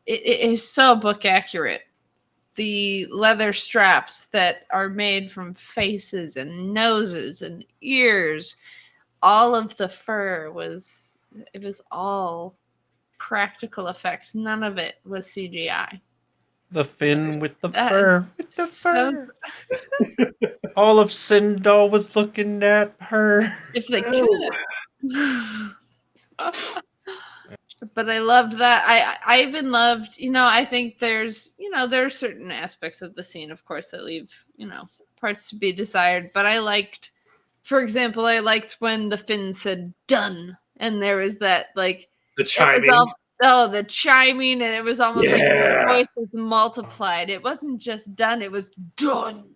is so book accurate. The leather straps that are made from faces and noses and ears, all of the fur was all practical effects. None of it was CGI. The Finn with the That is fur, with the so. fur. All of Sindal was looking at her. If they Oh, could. But I loved that. I even loved, I think there are certain aspects of the scene, of course, that leave, parts to be desired. But I liked, for example, I liked when the Finn said done, and there was that like the it was chiming. all the chiming, and it was almost like his Yeah. voice was multiplied. It wasn't just done, it was done.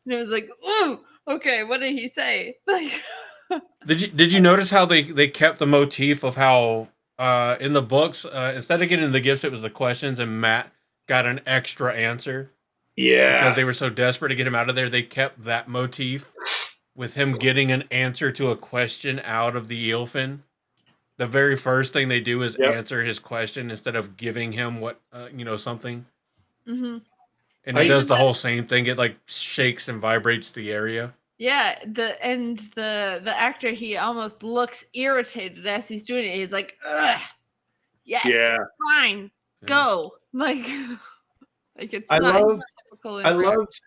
And it was like, oh, okay, what did he say? Like Did you notice how they kept the motif of how in the books instead of getting the gifts it was the questions and Matt got an extra answer because Yeah. they were so desperate to get him out of there. They kept that motif with him getting an answer to a question out of the eelfin. The very first thing they do is Yep. answer his question instead of giving him what something, mhm. and Or it does even the whole same thing. It like shakes and vibrates the area. yeah, the actor, he almost looks irritated as he's doing it. He's like, ugh, yes, Yeah. fine, Yeah. go. Like, like it's I not loved typical I in real. loved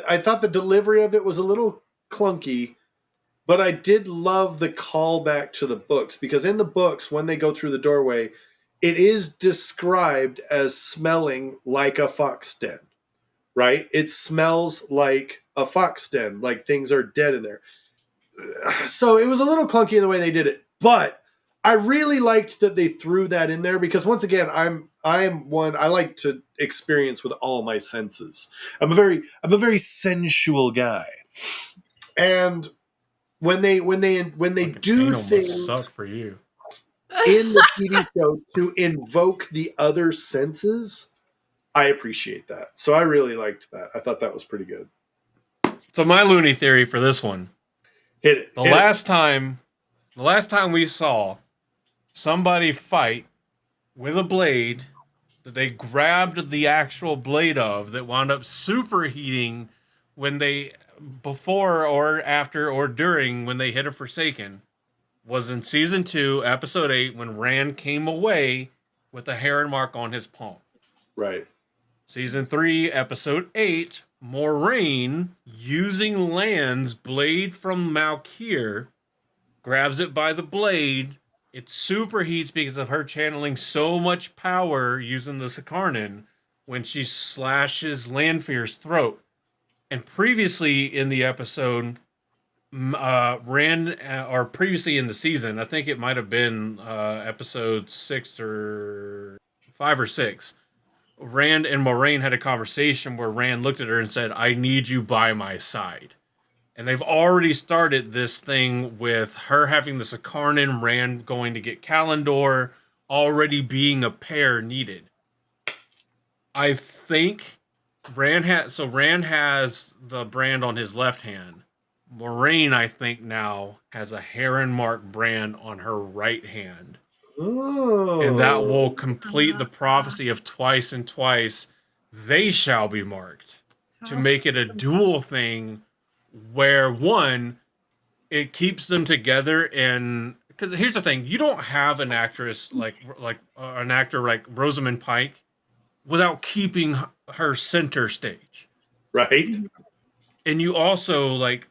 I thought the delivery of it was a little clunky, but I did love the callback to the books because in the books, when they go through the doorway, it is described as smelling like a fox den, right? It smells like a fox den, like things are dead in there. So it was a little clunky in the way they did it, but I really liked that they threw that in there because once again, I am one I like to experience with all my senses. I'm a very sensual guy, and when they Fucking do anal must suck things for you. in the TV show to invoke the other senses, I appreciate that. So I really liked that. I thought that was pretty good. So my loony theory for this one: Hit it, the hit it. last time we saw somebody fight with a blade that they grabbed the actual blade of that wound up superheating when they before or after or during when they hit a Forsaken was in season 2, episode 8, when Rand came away with a heron mark on his palm. Right. Season 3, episode 8, Moraine, using Land's blade from Malkir, grabs it by the blade. It superheats because of her channeling so much power using the Sakarnin when she slashes Lanfear's throat. And previously in the episode, Rand, or previously in the season, I think it might have been episode 6 or 5 or 6. Rand and Moraine had a conversation where Rand looked at her and said, "I need you by my side." And they've already started this thing with her having the Sakarnin, Rand going to get Kalendor, already being a pair needed. I think Rand has the brand on his left hand. Moraine, I think now has a heron mark brand on her right hand. And that will Oh. complete the prophecy of twice and twice they shall be marked to make it a dual thing where one, it keeps them together. And because here's the thing, you don't have an actress like an actor like Rosamund Pike without keeping her center stage. Right. And you also like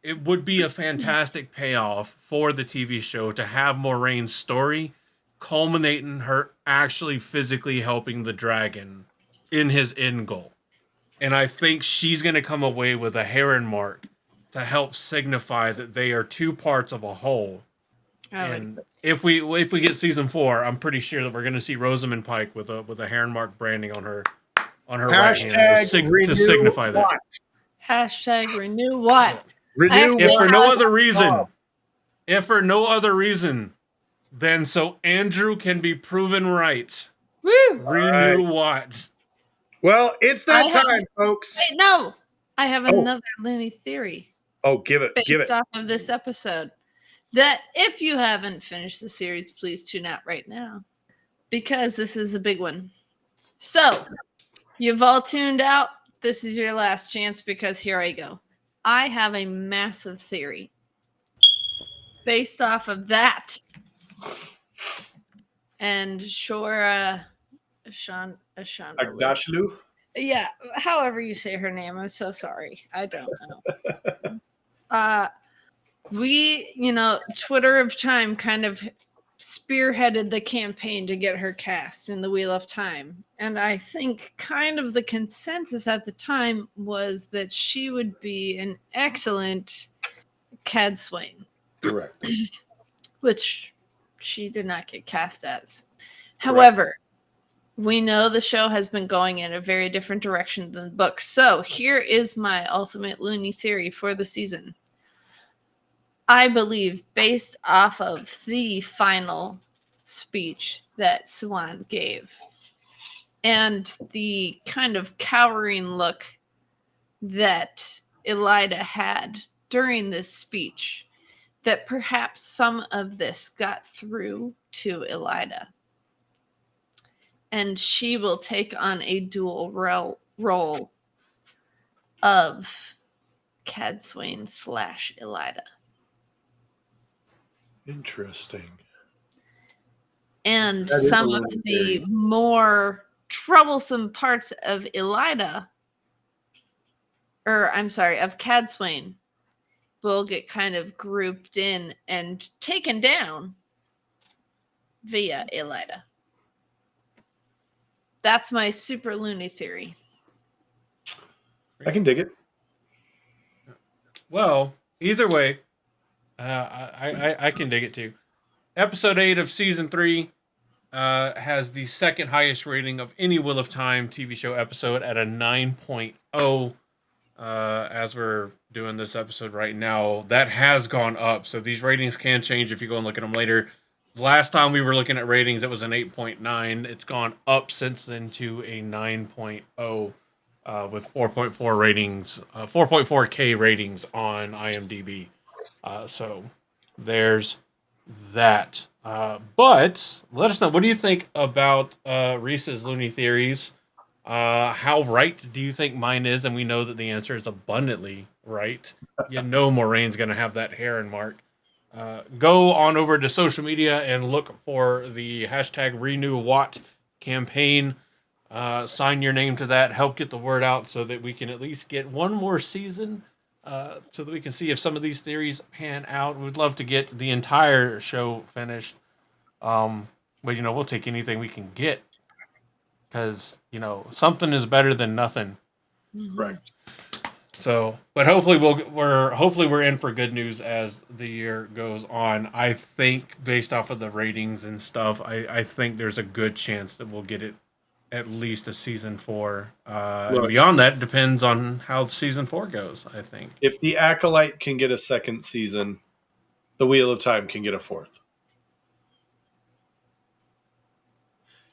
it would be a fantastic payoff for the TV show to have Moraine's story culminate in her actually physically helping the dragon in his end goal. And I think she's going to come away with a heron mark to help signify that they are two parts of a whole. I like And this. if we get season 4, I'm pretty sure that we're going to see Rosamund Pike with a heron mark branding on her right hand Hashtag to renew signify that. what? Hashtag renew what? I have Renew to If get for what? no out. other reason, if for no other reason, then so Andrew can be proven right. Woo! Renew what? Well, it's I that have- time, folks. Wait, no. I have Oh. another loony theory Oh, give it. based off of this episode. That if you haven't finished the series, please tune out right now. Because this is a big one. So, you've all tuned out. This is your last chance because here I go. I have a massive theory based off of that. And Shora Chandra. Agdashlu. Yeah, however you say her name. I'm so sorry. I don't know. Twitter of Time kind of spearheaded the campaign to get her cast in the Wheel of Time. And I think kind of the consensus at the time was that she would be an excellent Cadsuane, Correct. which she did not get cast as. However, we know the show has been going in a very different direction than the book. So here is my ultimate loony theory for the season. I believe, based off of the final speech that Swan gave and the kind of cowering look that Elida had during this speech, that perhaps some of this got through to Elida. And she will take on a dual role of Cadsuane / Elida. Interesting. And That is some a of little the theory. more troublesome parts of Elida, of Cadsuane, will get kind of grouped in and taken down via Elida. That's my super loony theory. I can dig it. Well, either way, I can dig it too. Episode 8 of season 3 has the second highest rating of any Wheel of Time TV show episode at a 9.0. As we're doing this episode right now, that has gone up. So these ratings can change if you go and look at them later. Last time we were looking at ratings, it was an 8.9. It's gone up since then to a 9.0 with 4.4 ratings, 4.4K ratings on IMDb. So there's that. But let us know, what do you think about Reese's Looney Theories? How right do you think mine is? And we know that the answer is abundantly right. You know Moraine's going to have that heron mark. Go on over to social media and look for the hashtag RenewWatt campaign. Sign your name to that. Help get the word out so that we can at least get one more season. So that we can see if some of these theories pan out. We'd love to get the entire show finished. But we'll take anything we can get. Because, something is better than nothing. Right. So, but hopefully we're in for good news as the year goes on. I think based off of the ratings and stuff, I think there's a good chance that we'll get it at least a season 4. And beyond that, depends on how season 4 goes, I think. If the Acolyte can get a second season, the Wheel of Time can get a fourth.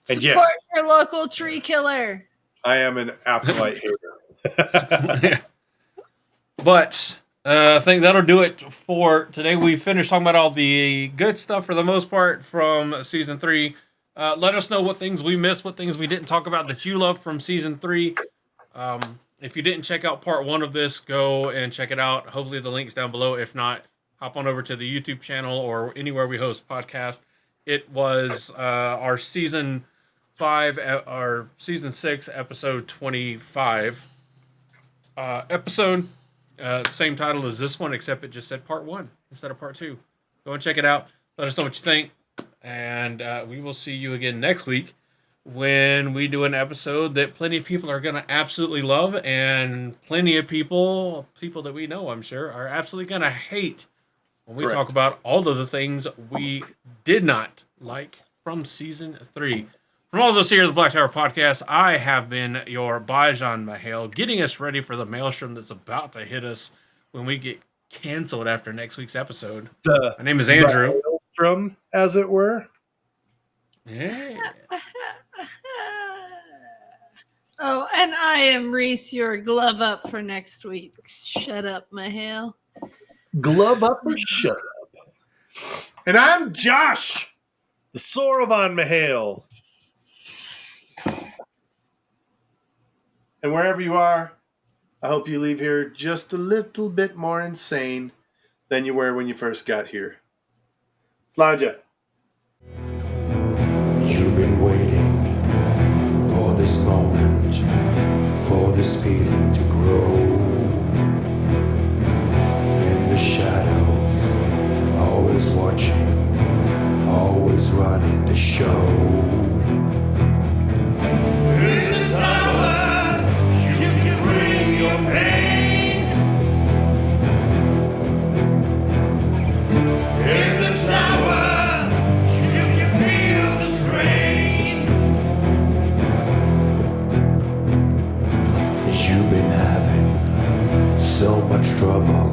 And Support your local tree killer. I am an Acolyte hater. But I think that'll do it for today. We finished talking about all the good stuff for the most part from season 3. Let us know what things we missed, what things we didn't talk about that you loved from season 3. If you didn't check out part 1 of this, go and check it out. Hopefully the link's down below. If not, hop on over to the YouTube channel or anywhere we host podcasts. It was our season 5, our season 6, episode 25 episode. Same title as this one, except it just said part 1 instead of part 2. Go and check it out. Let us know what you think. And we will see you again next week when we do an episode that plenty of people are going to absolutely love, and plenty of people that we know, I'm sure, are absolutely going to hate when we Correct. talk about all of the things we did not like from season 3. From all of us here at the Black Tower Podcast, I have been your Bajan Mahale, getting us ready for the maelstrom that's about to hit us when we get canceled after next week's episode. The My name is Andrew. maelstrom, as it were. Yeah. Oh, and I am Reese, your glove up for next week. Shut up, Mahale. Glove up or shut up. And I'm Josh, the Sorovan Mahale. And wherever you are, I hope you leave here just a little bit more insane than you were when you first got here. Slaja. You've been waiting for this moment, for this feeling to grow. In the shadows, always watching, always running the show. In the tower, you can bring your pain. In the tower, you can feel the strain. You've been having so much trouble